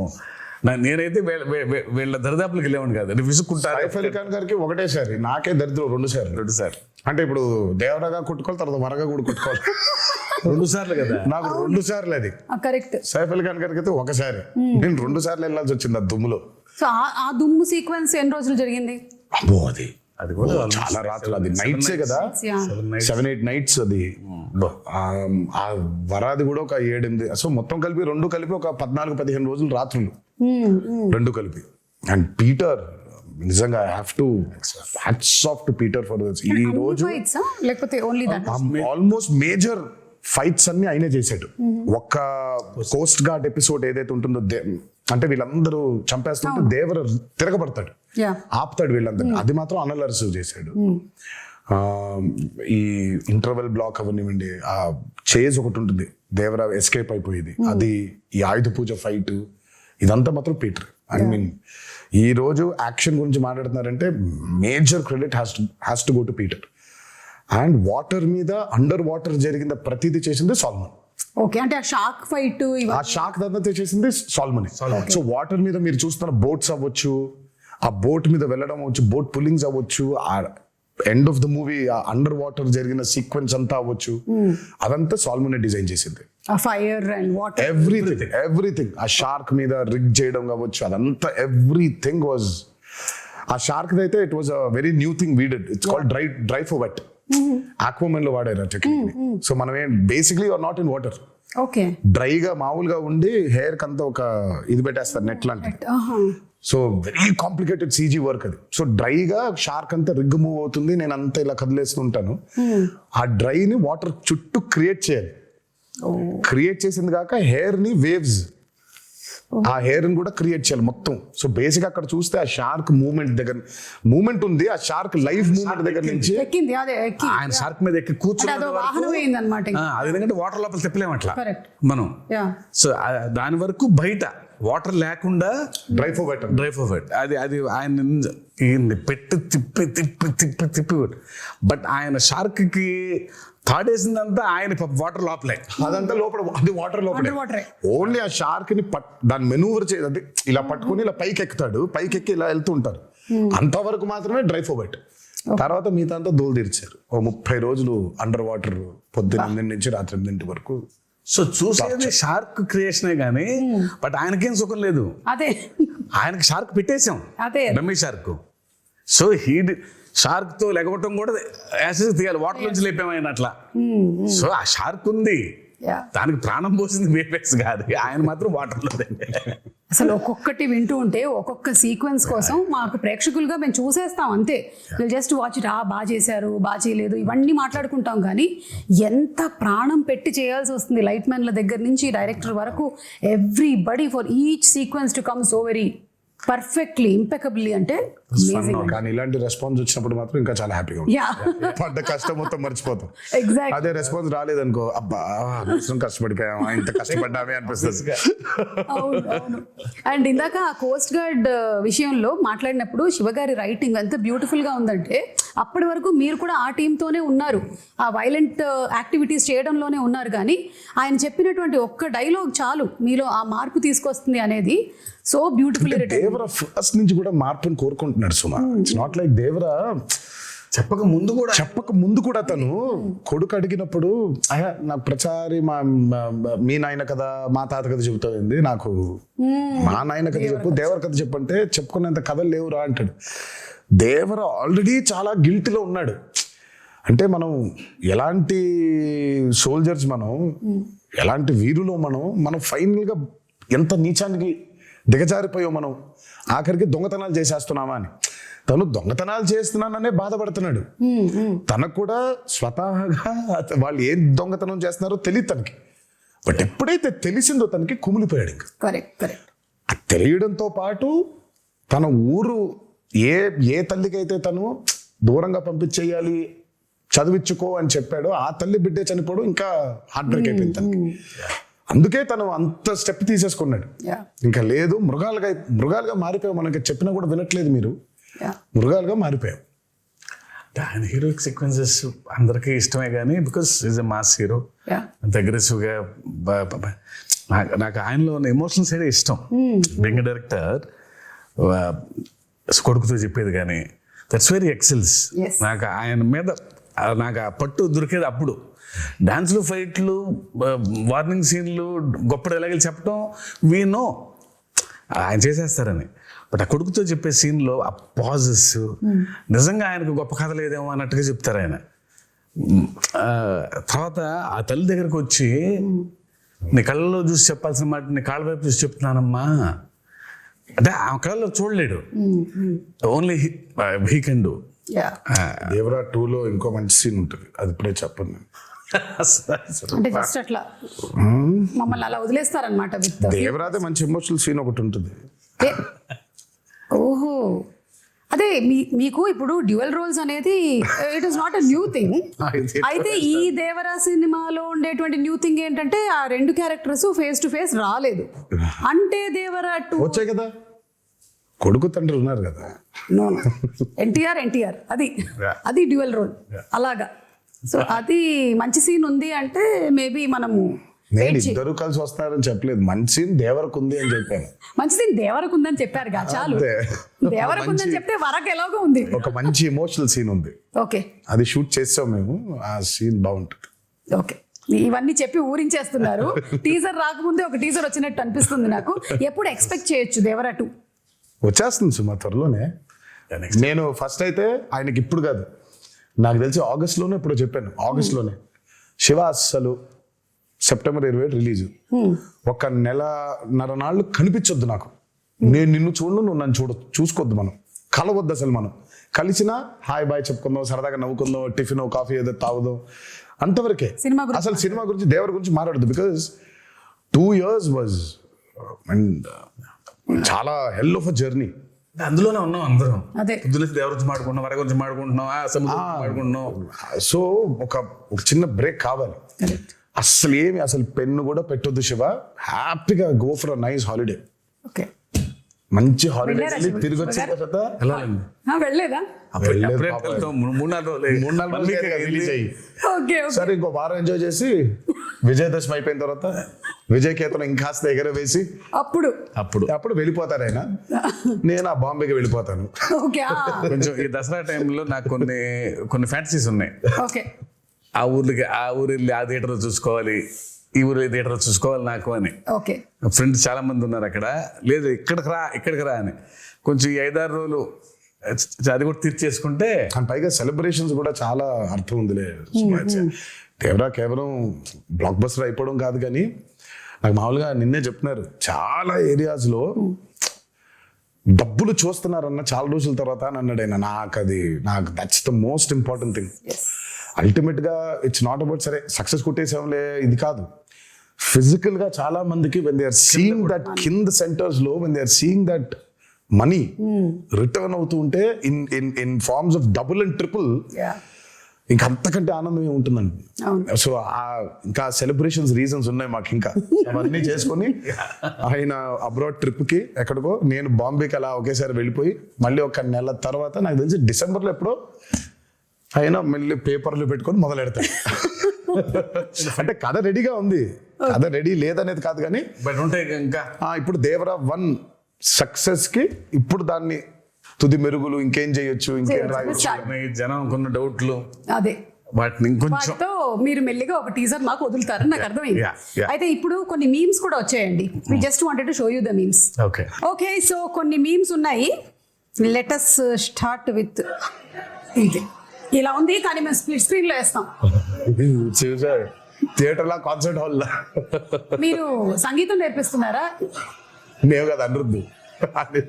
నేనైతే వీళ్ళ దరిదాపులకు వెళ్ళేవాడిని కాదు, విసుక్కుంటారు. సైఫ్ అలీ ఖాన్ గారికి ఒకటేసారి, నాకే దరిద్రం 2 సార్లు. అంటే ఇప్పుడు దేవరాగా కొట్టుకోవాలి, తర్వాత వరగా కూడా కొట్టుకోవాలి. 2 సార్లు కదా, నాకు 2 సార్లు అది. కరెక్ట్. సైఫ్ అలీ ఖాన్ గారికి అయితే ఒకసారి, నేను 2 సార్లు వెళ్ళాల్సి వచ్చింది ఆ దుమ్ములో. సో ఆ దుమ్ము సీక్వెన్స్ ఎన్ని రోజులు జరిగింది? అబ్బో, అది కూడా చాలా రాత్రులు, అది నైట్సే కదా, 7-8 nights అది. ఆ వరాది కూడా ఒక 7-8, సో మొత్తం కలిపి 2 కలిపి ఒక 14-15 రోజులు రాత్రులు, 2 కలిపి. అండ్ పీటర్, నిజంగా hats off to Peter for this. ఈ రోజు లేకపోతే only that, almost major fights అన్ని ఆయనే చేశాడు. ఒక్క కోస్ట్ గార్డ్ ఎపిసోడ్ ఏదైతే ఉంటుందో, అంటే వీళ్ళందరూ చంపేస్తుంటే దేవర తిరగబడతాడు, ఆపుతాడు వీళ్ళందరినీ, అది మాత్రం అనలర్స్ చేశాడు. ఈ ఇంటర్వెల్ బ్లాక్ అవనివ్వండి, ఆ చేజ్ ఒకటి ఉంటుంది, దేవర ఎస్కేప్ అయిపోయేది, అది, ఈ ఆయుధ పూజ ఫైట్, ఇదంతా మాత్రం పీటర్. ఐ మీన్ ఈ రోజు యాక్షన్ గురించి మాట్లాడుతున్నారంటే major credit has to go to Peter. And water మీద, అండర్ వాటర్ జరిగిన ప్రతిదీ చేసింది సాల్మన్. ఓకే, అంటే ఆ షార్క్ ఫైట్, ఆ షార్క్ దంతా చేసింది సాల్మన్. సో వాటర్ మీద మీరు చూస్తున్న బోట్స్ అవ్వచ్చు, ఆ బోట్ మీద వెళ్ళడం అవ్వచ్చు, బోట్ పుల్లింగ్స్ అవ్వచ్చు, ఆ end of the movie under water జరిగిన సీక్వెన్స్ అంతా అవ్వచ్చు, అదంతా సాల్మన్ డిజైన్ చేసింది. Fire and water, everything. ఆ షార్క్ మీద రిగ్ చేయడం కావచ్చు, అదంతా ఎవ్రీథింగ్ వాజ్. ఆ షార్క్ అయితే it was a very new thing we did. It's called dry for wet. Aquaman లో వాడారు ఆ టెక్నిక్. సో మనం basically are not in water, okay, డ్రైగా మామూలుగా ఉండి హెయిర్ కంతా ఒక ఇది పెట్టేస్తారు, నెట్ లాంటిది. So very complicated CG work అది. సో డ్రైగా షార్క్ అంతా రిగ్ మూవ్ అవుతుంది, నేను అంతా ఇలా కదిలేస్తుంటాను. ఆ డ్రైని వాటర్ చుట్టూ క్రియేట్ చేయాలి. క్రియేట్ చేసింది కాక హెయిర్ ని వేవ్స్, ఆ హెయిర్ ని కూడా క్రియేట్ చేయాలి మొత్తం. సో బేసిక్ అక్కడ చూస్తే ఆ షార్క్ మూమెంట్ ఉంది, ఆ షార్క్ లైఫ్ మూమెంట్ దగ్గర నుంచి ఎక్కింది, అదే ఎక్కి ఆయన షార్క్ మీద ఎక్కి కూర్చుని వాహనం అయిందన్నమాట. అది ఎందుకంటే వాటర్ లోపల తిప్పలేము అట్లా Correct. మనం. Yeah. సో దాని వరకు బయట వాటర్ లేకుండా డ్రై ఫోర్వర్ట్ అది ఆయన పెట్టి తిప్పి బట్ ఆయన షార్క్ కి తాడేసిందంతా ఆయన వాటర్ లోపలే, అదంతా లోపల, అది వాటర్ లోపలే. వాటరే. ఓన్లీ ఆ షార్క్ ని దాన్ని మెనూవర్ చేయదు, ఇలా పట్టుకుని ఇలా పైకి ఎక్కుతాడు, పైకి ఎక్కి ఇలా వెళ్తూ ఉంటారు. అంతవరకు మాత్రమే డ్రై ఫోర్వర్ట్. తర్వాత మిగతా అంతా దోలు తీర్చారు. 30 రోజులు అండర్ వాటర్, పొద్దున్న 8 నుంచి రాత్రి 8 వరకు. సో చూసేది షార్క్ క్రియేషనే గానీ బట్ ఆయనకేం సుఖం లేదు. అదే ఆయనకి షార్క్ పెట్టేశాం, అదే డమ్మీ షార్క్. సో షార్క్ తో లెగవటం కూడా యాసిడ్ తీయాలి, వాటర్ నుంచి లేపాము ఆయన అట్లా. సో ఆ షార్క్ ఉంది, Yeah. దానికి ప్రాణం పోసింది వేపెక్స్ కాదు, ఆయన మాత్రం వాటర్ లో. అసలు ఒక్కొక్కటి వింటూ ఉంటే ఒక్కొక్క సీక్వెన్స్ కోసం మాకు ప్రేక్షకులుగా మేము చూసేస్తాం అంతే. విల్ జస్ట్ వాచ్ ఇట్, బాగా చేశారు, బాగా చేయలేదు, ఇవన్నీ మాట్లాడుకుంటాం. కానీ ఎంత ప్రాణం పెట్టి చేయాల్సి వస్తుంది లైట్ మ్యాన్ల దగ్గర నుంచి డైరెక్టర్ వరకు, everybody for each sequence to come so very perfectly impeccably. అంటే కానీ ఇలాంటి రెస్పాన్స్ వచ్చినప్పుడు మాత్రం ఇంకా చాలా హ్యాపీగా యా పడ్డ కష్టం మొత్తం మర్చిపోతాం. ఎగ్జాక్ట్. అదే రెస్పాన్స్ రాలేదనుకో, అబ్బా అనవసరం కష్టపడిపోయామా, ఇంత కష్టపడ్డామే అనిపిస్తుంది. అవును. అండ్ ఇందాక ఆ కోస్ట్ గార్డ్ విషయంలో మాట్లాడినప్పుడు శివగారి రైటింగ్ ఎంత బ్యూటిఫుల్ గా ఉందంటే, అప్పటి వరకు మీరు కూడా ఆ టీంతోనే ఉన్నారు, ఆ వైలెంట్ యాక్టివిటీస్ చేయడంలోనే ఉన్నారు. కానీ ఆయన చెప్పినటువంటి ఒక్క డైలాగ్ చాలు మీలో ఆ మార్పు తీసుకొస్తుంది అనేది. So beautiful. దేవరా ఫస్ట్ నుంచి కూడా మార్పుని కోరుకుంటున్నాడు సుమా. ఇట్స్ నాట్ లైక్ దేవరా చెప్పక ముందు కూడా తను కొడుకు అడిగినప్పుడు, అయ్యా నాకు ప్రచారి మీ నాయన కథ మా తాత కథ చెబుతుంది, నాకు మా నాయన కథ చెప్పు, దేవర కథ చెప్పు అంటే చెప్పుకునేంత కథలు లేవురా అంటాడు. దేవర ఆల్రెడీ చాలా గిల్టీలో ఉన్నాడు. అంటే మనం ఎలాంటి సోల్జర్స్, మనం ఎలాంటి వీరులో, మనం ఫైనల్గా ఎంత నీచానికి దిగజారిపోయాం మనం, ఆఖరికి దొంగతనాలు చేసేస్తున్నామా అని. తను దొంగతనాలు చేస్తున్నాననే బాధపడుతున్నాడు. తనకు కూడా స్వతహాగా వాళ్ళు ఏం దొంగతనం చేస్తున్నారో తెలియదు తనకి. బట్ ఎప్పుడైతే తెలిసిందో తనకి కుమిలిపోయాడు. ఇంకా కరెక్ట్. ఆ తెలియడంతో పాటు తన ఊరు ఏ తల్లికైతే తను దూరంగా పంపించేయాలి, చదివించుకో అని చెప్పాడో, ఆ తల్లి బిడ్డే చనిపోవడం ఇంకా హార్ట్ బ్రేక్ అయిపోయింది తనకి. అందుకే తను అంత స్టెప్ తీసేసుకున్నాడు. ఇంకా లేదు, మృగాలుగా మారిపోయాం. మనకి చెప్పినా కూడా వినట్లేదు మీరు, మృగాలుగా మారిపోయాం. ఆయన హీరోయిక్ సీక్వెన్సెస్ అందరికీ ఇష్టమే కానీ because is a mass hero, అగ్రెసివ్గా. నాకు ఆయనలో ఉన్న ఎమోషనల్ సైడ్ ఇష్టం. బెంగ డైరెక్టర్ కొడుకుతో చెప్పేది కానీ దట్స్ వెరీ ఎక్సెల్స్. నాకు ఆయన మీద నాకు ఆ పట్టు దొరికేది అప్పుడు. డాన్స్లు, ఫైట్లు, వార్నింగ్ సీన్లు, గొప్ప డైలాగులు చెప్పడం వీ నో ఆయన చేసేస్తారని. బట్ ఆ కొడుకుతో చెప్పే సీన్లో ఆ పాజెస్ నిజంగా ఆయనకు గొప్ప కథ లేదేమో అన్నట్టుగా చెప్తారు ఆయన. తర్వాత ఆ తల్లి దగ్గరకు వచ్చి, నీ కళ్ళలో చూసి చెప్పాల్సిన మాట నీ కాళ్ళ వైపు చూసి చెప్తున్నానమ్మా అంటే ఆ కళ్ళలో చూడలేడు, only he can do. Devara 2లో ఇంకో మంచి సీన్ ఉంటుంది, అది ఇప్పుడే చెప్పను నేను. అంటే జస్ట్ అట్లా మమ్మల్ని అలా వదిలేస్తారనమాట. దేవరాదే మంచి ఎమోషనల్ సీన్ ఒకటి ఉంటుంది. ఓహో, అదే మీకు ఇప్పుడు డ్యూయల్ రోల్స్ అనేది it is not a new thing. అయితే ఈ దేవరా సినిమాలో ఉండేటువంటి న్యూ థింగ్ ఏంటంటే ఆ 2 క్యారెక్టర్స్ ఫేస్ టు ఫేస్ రాలేదు. అంటే దేవరా 2 వచ్చాయి కదా, కొడుకు తండ్రి ఉన్నారు కదా. నో ఎన్టీఆర్ అది డ్యూయల్ రోల్ అలాగా. సో అది మంచి సీన్ ఉంది అంటే మేబీ మనము నేను ఇద్దరు కలిసి వస్తున్నారని చెప్పలేదు, మంచి సీన్ దేవరకు ఉంది అని చెప్పాను. మంచి సీన్ దేవరకు ఉందని చెప్పారు కదా, చాలు. దేవరకు ఉందని చెప్తే వరకు ఎలాగో ఉంది, ఒక మంచి ఎమోషనల్ సీన్ ఉంది. ఓకే, అది షూట్ చేస్తాం మేము, ఆ సీన్ బాగుంటుంది. ఓకే, ఇవన్నీ చెప్పి ఊరించేస్తున్నారు. టీజర్ రాకముందే ఒక టీజర్ వచ్చినట్టు అనిపిస్తుంది నాకు. ఎప్పుడు ఎక్స్పెక్ట్ చేయొచ్చు దేవరా 2? వచ్చేస్తుంది సుమా త్వరలోనే. నేను ఫస్ట్ అయితే ఆయనకి ఇప్పుడు కాదు, నాకు తెలిసి ఆగస్ట్లోనే ఇప్పుడు చెప్పాను, ఆగస్ట్లోనే శివ అస్సలు సెప్టెంబర్ 27 రిలీజ్. 1.5 నెలలు కనిపించొద్దు నాకు నేను నిన్ను చూడను, నువ్వు నన్ను చూసుకోవద్దు, మనం కలవద్దు అసలు. మనం కలిసినా హాయ్ బాయ్ చెప్పుకుందాం, సరదాగా నవ్వుకుందాం, టిఫిన్ కాఫీ ఏదో తాగుదాం, అంతవరకే. సినిమా గురించి అసలు సినిమా గురించి దేవర గురించి మాట్లాడదు. బికాస్ 2 years వాజ్ అండ్ చాలా హెల్ ఆఫ్ అ జర్నీ. అందులోనే ఉన్నాం అందరం. అదే. పొద్దున్న దేవర గురించి మాడుకుంటున్నాం, వర గురించి మాడుకుంటున్నాం, సముద్రం గురించి మాడుకుంటున్నాం. సో ఒక చిన్న బ్రేక్ కావాలి. అసలు పెన్ను కూడా పెట్టొద్దు శివ. హ్యాపీగా go for a nice holiday. Okay, మంచి హాలిడే వెళ్ళారా శివ? తిరిగి వచ్చిన తర్వాత వెళ్ళాలండి. వెళ్ళలేదా? వెళ్ళలేదు పాపం. 3-4 రోజులు రిలీజ్ అయ్యి ఓకే, సరే ఇంకో వారం ఎంజాయ్ చేసి విజయదశమి అయిపోయిన తర్వాత విజయ్ కేతనం ఇంకాస్త ఎగరవేసి అప్పుడు వెళ్ళిపోతారు ఆయన. నేను ఆ బాంబేకి వెళ్ళిపోతాను. ఓకే, కొంచెం ఈ దసరా టైంలో నాకు కొన్ని ఫ్యాంటసీస్ ఉన్నాయి. ఓకే, ఆ ఊరు వెళ్ళి ఆ థియేటర్ చూసుకోవాలి, ఈ ఊరు థియేటర్ చూసుకోవాలి నాకు అని. ఓకే, ఫ్రెండ్స్ చాలా మంది ఉన్నారు అక్కడ. లేదు ఇక్కడికి రా అని. కొంచెం ఈ 5-6 రోజులు అది కూడా తీర్చేసుకుంటే, అండ్ పైగా సెలబ్రేషన్స్ కూడా చాలా అర్థం ఉందిలే. దేవరా కేవలం బ్లాక్ బస్టర్ అయిపోవడం కాదు, కానీ నాకు మామూలుగా నిన్నే చెప్తున్నారు చాలా ఏరియాస్ లో డబ్బులు చూస్తున్నారన్న చాలా రోజుల తర్వాత అని అన్నాడు ఆయన. నాకు that's the most important thing. Ultimate గా ఇట్స్ నాట్ అబౌట్ సరే సక్సెస్ కొట్టేసాంలే ఇది కాదు. ఫిజికల్ గా చాలా మందికి when they are seeing that కింద సెంటర్స్ లో when they are seeing that money return అవుతూ ఉంటే in forms of double and triple, ఇంకా అంతకంటే ఆనందం ఏముంటుందండి. సో ఇంకా సెలబ్రేషన్స్ రీజన్స్ ఉన్నాయి మాకు. ఇంకా అవన్నీ చేసుకొని ఆయన అబ్రాడ్ ట్రిప్ కి ఎక్కడికో, నేను బాంబేకి అలా ఒకేసారి వెళ్ళిపోయి మళ్ళీ 1 నెల తర్వాత నాకు తెలిసి డిసెంబర్లో ఎప్పుడో ఆయన మళ్ళీ పేపర్లు పెట్టుకొని మొదలు పెడతాడు. అంటే కథ రెడీగా ఉంది, కథ రెడీ లేదనేది కాదు, కానీ ఇంకా ఇప్పుడు దేవరా 1 సక్సెస్ కి ఇప్పుడు దాన్ని తుది మెరుగులు ఇంకేం చేయొచ్చు, ఇంకేం రాయొచ్చు, జనం కొన్న డౌట్లు, అదే వాటిని ఇంకొంచెం వాటితో మీరు మెల్లిగా ఒక టీజర్ మాకు వదులుతారని నాకు అర్థమైంది. Yeah. అయితే ఇప్పుడు కొన్ని మీమ్స్ కూడా వచ్చాయండి. We just wanted to show you the memes. Okay, so కొన్ని మీమ్స్ ఉన్నాయి. లెట్ us స్టార్ట్ విత్ ఇది. ఇలా ఉంది, కానీ మేము స్ప్లిట్ స్క్రీన్ లో వేస్తాం. చూసారు థియేటర్ లా, కాన్సర్ట్ హాల్ లా. మీరు సంగీతం నేర్పిస్తున్నారా? మేము కదా అనిరుద్ధు అది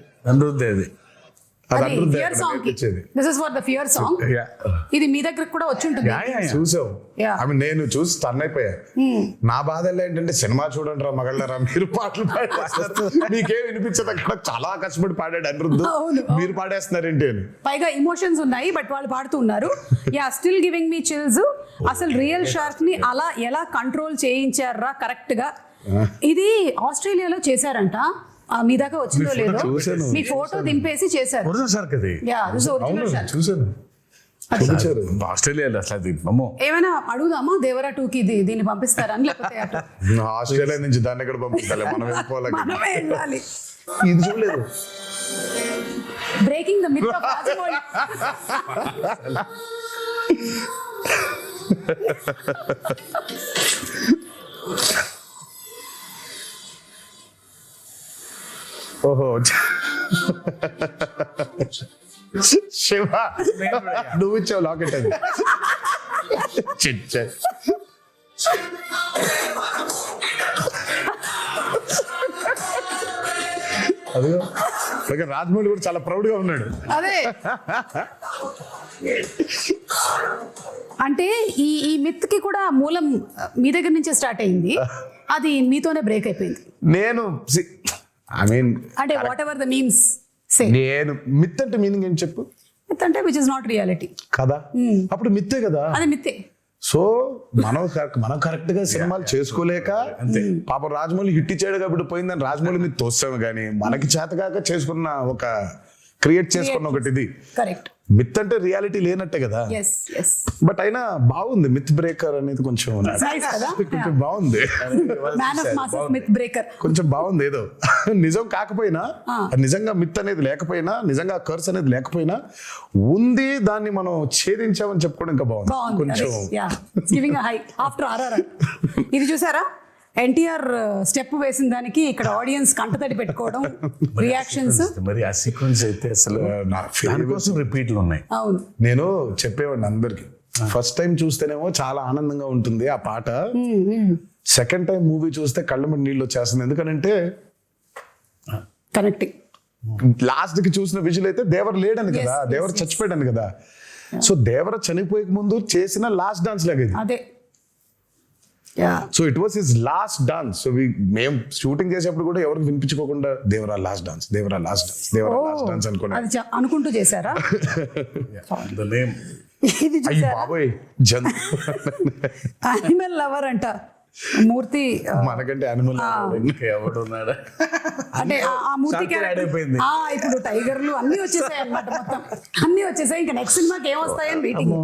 ఫియర్ సాంగ్ కి this is for the fear song. ఇది మీ దగ్గర కూడా వచ్చి ఉంటుంది. చూసావు? Yeah. I mean, నేను చూసి టర్న్ అయిపోయా. నా బాధ ఏంటంటే సినిమా చూడండి రా మగళ్ళరా, మీరు పాటలు పాడేస్తారు, మీకేం వినిపించదు. అక్కడ చాలా కష్టపడి పాడాడు అనిరుద్ధు, మీరు పాడేస్తున్నారేంటి అని. పైగా ఇమోషన్స్ ఉన్నాయి, బట్ వాళ్ళు పాడుతూ ఉన్నారు. Yeah, still giving me chills. అసలు రియల్ షార్క్ ని అలా ఎలా కంట్రోల్ చేయించారా కరెక్ట్ గా? ఇది ఆస్ట్రేలియాలో చేశారంట. మీ దాకా వచ్చిందో లేదో, మీ ఫోటో దింపేసి చేశారు. చూసాను ఆస్ట్రేలియాలో అసలు అది అమ్మో. ఏమైనా అడుగుదామా దేవరా 2కి దీన్ని పంపిస్తారని, లేకపోతే ఆస్ట్రేలియా నుంచి దాన్ని ఎక్కడ పంపిస్తాలే, మనం వెళ్ళాలి. ఇది చూడలేదు. Breaking the myth of Rajamouli. ఓహో శివ, నువ్వు ఇచ్చావు లాకెట్ అది. అదిగో రాజమౌళి కూడా చాలా ప్రౌడ్ గా ఉన్నాడు. అదే అంటే ఈ మిత్ కి కూడా మూలం మీ దగ్గర నుంచే స్టార్ట్ అయింది, అది మీతోనే బ్రేక్ అయిపోయింది. నేను ఐ మీన్ అంటే వాట్ ఎవర్ ద మీమ్స్ సే, నేను మిత్ అంటే మీనింగ్ ఏం చెప్పు? మిత్ అంటే విచ్ ఇస్ నాట్ రియాలిటీ కదా, అప్పుడు మిత్తే కదా, అది మిత్తే. సో మనం కరెక్ట్ గా సినిమాలు చేసుకోలేక పాప రాజమౌళి హిట్ ఇచ్చాడు కాబట్టి పోయిందని రాజమౌళి మీద తోస్తాము, కానీ మనకి చేతగాక చేసుకున్న ఒక క్రియేట్ చేసుకున్న ఒకటి ఇది. కరెక్ట్. మిత్ అంటే రియాలిటీ లేనట్టే కదా. బట్ అయినా బాగుంది మిత్ బ్రేకర్ అనేది, కొంచెం కొంచెం బాగుంది. కొంచెం బాగుంది. ఏదో నిజం కాకపోయినా, నిజంగా మిత్ అనేది లేకపోయినా, నిజంగా కర్స్ అనేది లేకపోయినా ఉంది, దాన్ని మనం ఛేదించామని చెప్పుకోవడం ఇంకా బాగుంది కొంచెం. ఇది చూసారా, ఎన్టీఆర్ స్టెప్ వేసిన దానికి ఇక్కడ ఆడియన్స్ కంటతడి పెట్టుకోవడం, రియాక్షన్స్. మరి ఆ సీక్వెన్స్ అయితే అసలు దానికోసం రిపీట్లు ఉన్నాయి. అవును, నేను చెప్పేవాడిని అందరికి, ఫస్ట్ టైం చూస్తేనేమో చాలా ఆనందంగా ఉంటుంది ఆ పాట, సెకండ్ టైం మూవీ చూస్తే కళ్ళ మీద నీళ్ళు వచ్చేస్తుంది. ఎందుకంటే కనెక్టింగ్ లాస్ట్ కి చూసిన విజువల్ అయితే దేవర లేడని కదా, దేవర చచ్చిపోయాడని కదా. సో దేవర చనిపోయే ముందు చేసిన లాస్ట్ డాన్స్ లాగా ఇది. అదే so it was his last dance. So మేము షూటింగ్ చేసేప్పుడు కూడా ఎవరికి వినిపించుకోకుండా Devara last dance, Devara last dance, Devara last dance అనుకున్నా. అది అనుకుంటూ చేశారా? The name. ఇది అయ్యి చూసారా? బాబోయ్ జన్ యానిమల్ లవర్ అంట మూర్తి. మనకంటే యానిమల్ ఎవడున్నాడా? అంటే ఆ మూర్తి Something character- add అయిపోయింది. ఇప్పుడు టైగర్లు అన్ని వచ్చేసాయి అన్నమాట, మొత్తం అన్ని వచ్చేసాయి. ఇంకా నెక్స్ట్ సినిమాకి ఏమొస్తాయని waiting.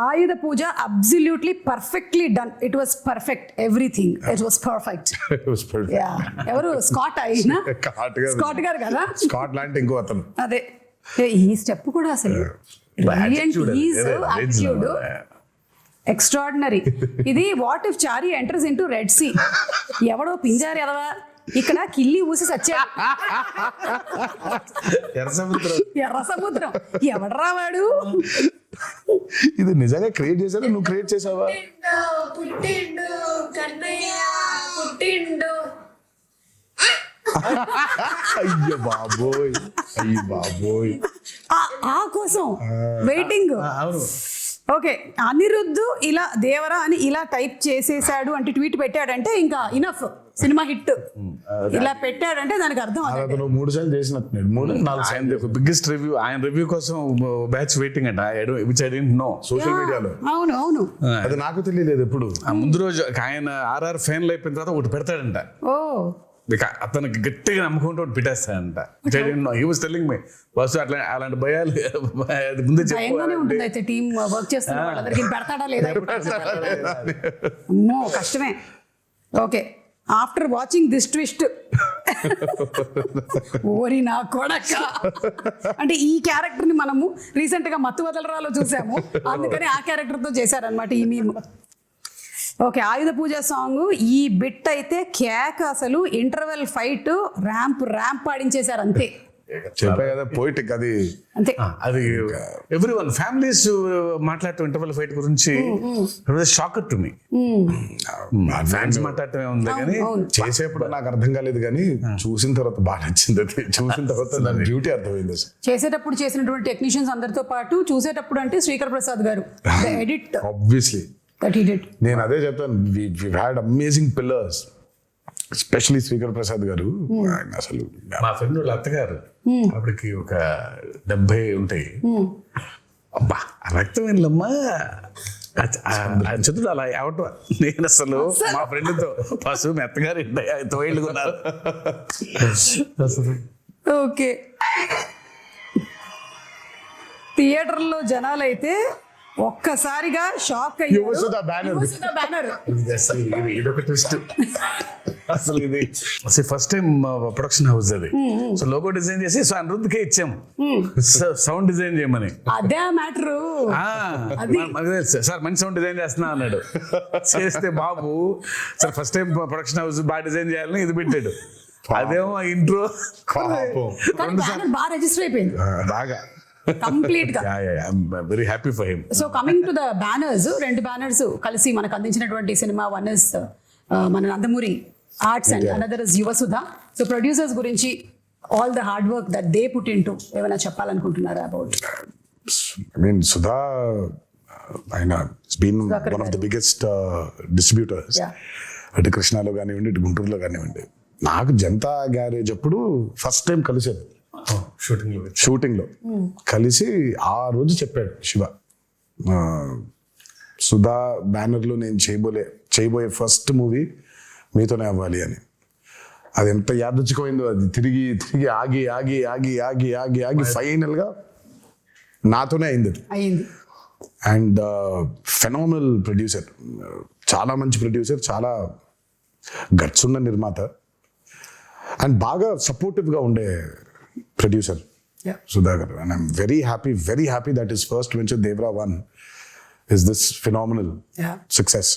Ayudha Puja absolutely perfectly done. It was perfect, everything it was perfect. ఎవరు స్కాట్ అయినా స్కాట్ గారు కదా, స్కాట్లాండ్ ఇంకో అతను. అదే ఈ స్టెప్ కూడా అసలు యాటిట్యూడ్ ఎక్స్ట్రాడినరీ. ఇది what if Chari enters into Red Sea. ఎవడో పింజారు ఎదవా ఇక్కడ కిల్లి ఊసి సచ్చాడు. ఎర్ర సముద్రం ఎవడరా వాడు? ఇది నిజంగా క్రియేట్ చేశారా, నువ్వు క్రియేట్ చేసావా? పుట్టిండు కన్నయ్య పుట్టిండు. అయ్యో బాబోయ్, అయ్యి బాబోయ్. ఆ కోసం వెయిటింగ్. ఓకే, అనిరుద్ధు ఇలా దేవరా అని ఇలా టైప్ చేసేసాడు అంటే ట్వీట్ పెట్టాడంటే ఇంకా ఇనఫ్, సినిమా హిట్. ఇలా పెట్టాడంటే దానికి అర్థం అదే. అతను 3 సార్లు చేసినట్టున్నాడు, 3-4 సార్లు. బిగ్గెస్ట్ రివ్యూ, ఆయన రివ్యూ కోసం బ్యాచ్ వెయిటింగ్ అంట. Which I don't know. Social మీడియాలో అవును అవును. అది నాకు తెలియలేదు ఎప్పుడు. ఆ ముందు రోజు ఆయన ఆర్ఆర్ ఫైనల్ అయిపోయిన తర్వాత ఒకటి పెడతాడంట. ఓ అతనికి గట్టిగా నమ్ముకుంటూ ఒకటి పెట్టేస్తాడంట. He was telling me bus అట్లా అలాంటి భయాలు అది ముందే భయంగానే ఉంటుంది. అయితే టీమ్ వర్క్ చేస్తున్న వాళ్ళందరికీ పెడతాడా లేదా? అమ్మో కష్టమే. Okay, after watching this twist ఓరి నా కొడక, అంటే ఈ క్యారెక్టర్ ని మనము రీసెంట్ గా మత్తు వదలరాలో చూసాము, అందుకని ఆ క్యారెక్టర్ తో చేశారనమాట ఈ మీమ్. ఓకే, ఆయుధ పూజ సాంగ్ ఈ బిట్ అయితే కేక్, అసలు ఇంటర్వెల్ ఫైట్ ర్యాంప్ ఆడించేశారు అంతే. చెప్పా కదా పోయిటిక్ అది. అంతే అది ఎవ్రీ వన్ ఫ్యామిలీస్ మాట్లాడటం ఇంటర్వెల్ ఫైట్ గురించి షాకర్ టు మీ. ఫ్యాన్స్ మాట్లాడటమే ఉంది కానీ చేసేప్పుడు నాకు అర్థం కాలేదు, కానీ చూసిన తర్వాత బాగా నచ్చింది. అది చూసిన తర్వాత దాని బ్యూటీ అర్థమైంది. చేసేటప్పుడు చేసినటువంటి టెక్నీషియన్స్ అందరితో పాటు చూసేటప్పుడు అంటే శ్రీకర్ ప్రసాద్ గారు edit obviously that he did. నేను అదే చెప్తాను, we had amazing pillars, especially Srikar Prasad గారు. ఆయన అసలు మా ఫ్రెండ్ వాళ్ళ అత్తగారు అప్పటికి ఒక 70 ఉంటాయి. అబ్బా రక్తం ఏంలమ్మా చదువు అలా అవటం. నేను అసలు మా ఫ్రెండ్తో పశువు మీ అత్తగారు 90 ఉన్నారు. ఓకే, థియేటర్లో జనాలైతే ఒక్కసారిగా షాక్ యువసుధ బ్యానర్. బ్యానర్ ఇదొక ట్విస్ట్. అసలు ఇది ఫస్ట్ టైం ప్రొడక్షన్ హౌస్ అది. సో లోగో డిజైన్ చేసి సో అనిరుద్ధ్కే ఇచ్చాము సౌండ్ డిజైన్ చేయమని. అదే మ్యాటర్. సార్ మంచి సౌండ్ డిజైన్ చేస్తున్నా అన్నాడు. చేస్తే బాబు sir first time production house బాగా డిజైన్ చేయాలని ఇది పెట్టాడు. అదేమో ఇంట్రో బాగా రిజిస్టర్ అయిపోయింది బాగా కంప్లీట్ గా. Very happy for him. So coming to the banners, 2 banners కలిసి మనకు అందించినటువంటి సినిమా. వన్ ఇస్ మన Nandamuri arts and another is Yuvasudha. So producers గురించి all the hard work that they put into ఏమైనా చెప్పాలనుకుంటున్నారా అబౌట్? I mean, Sudha, ఆయన been one of the biggest distributors. అటు కృష్ణాలో కానివ్వండి, ఇటు గుంటూరులో కానివ్వండి. నాకు జనతా గ్యారేజ్ అప్పుడు ఫస్ట్ టైం కలిసాను షూటింగ్ లో కలిసి. ఆ రోజు చెప్పాడు శివ, సుధా బ్యానర్ లో నేను చేయబోయే ఫస్ట్ మూవీ మీతోనే అవ్వాలి అని. అది ఎంత యాదృచ్ఛికమైందో. అది తిరిగి ఆగి ఫైనల్ గా నాతోనే అయింది. అండ్ ఫెనామినల్ ప్రొడ్యూసర్, చాలా మంచి ప్రొడ్యూసర్, చాలా గట్స్ ఉన్న నిర్మాత, అండ్ బాగా సపోర్టివ్ గా ఉండే producer Sudhakar. And I'm very happy that is first venture Devara 1 is this phenomenal success.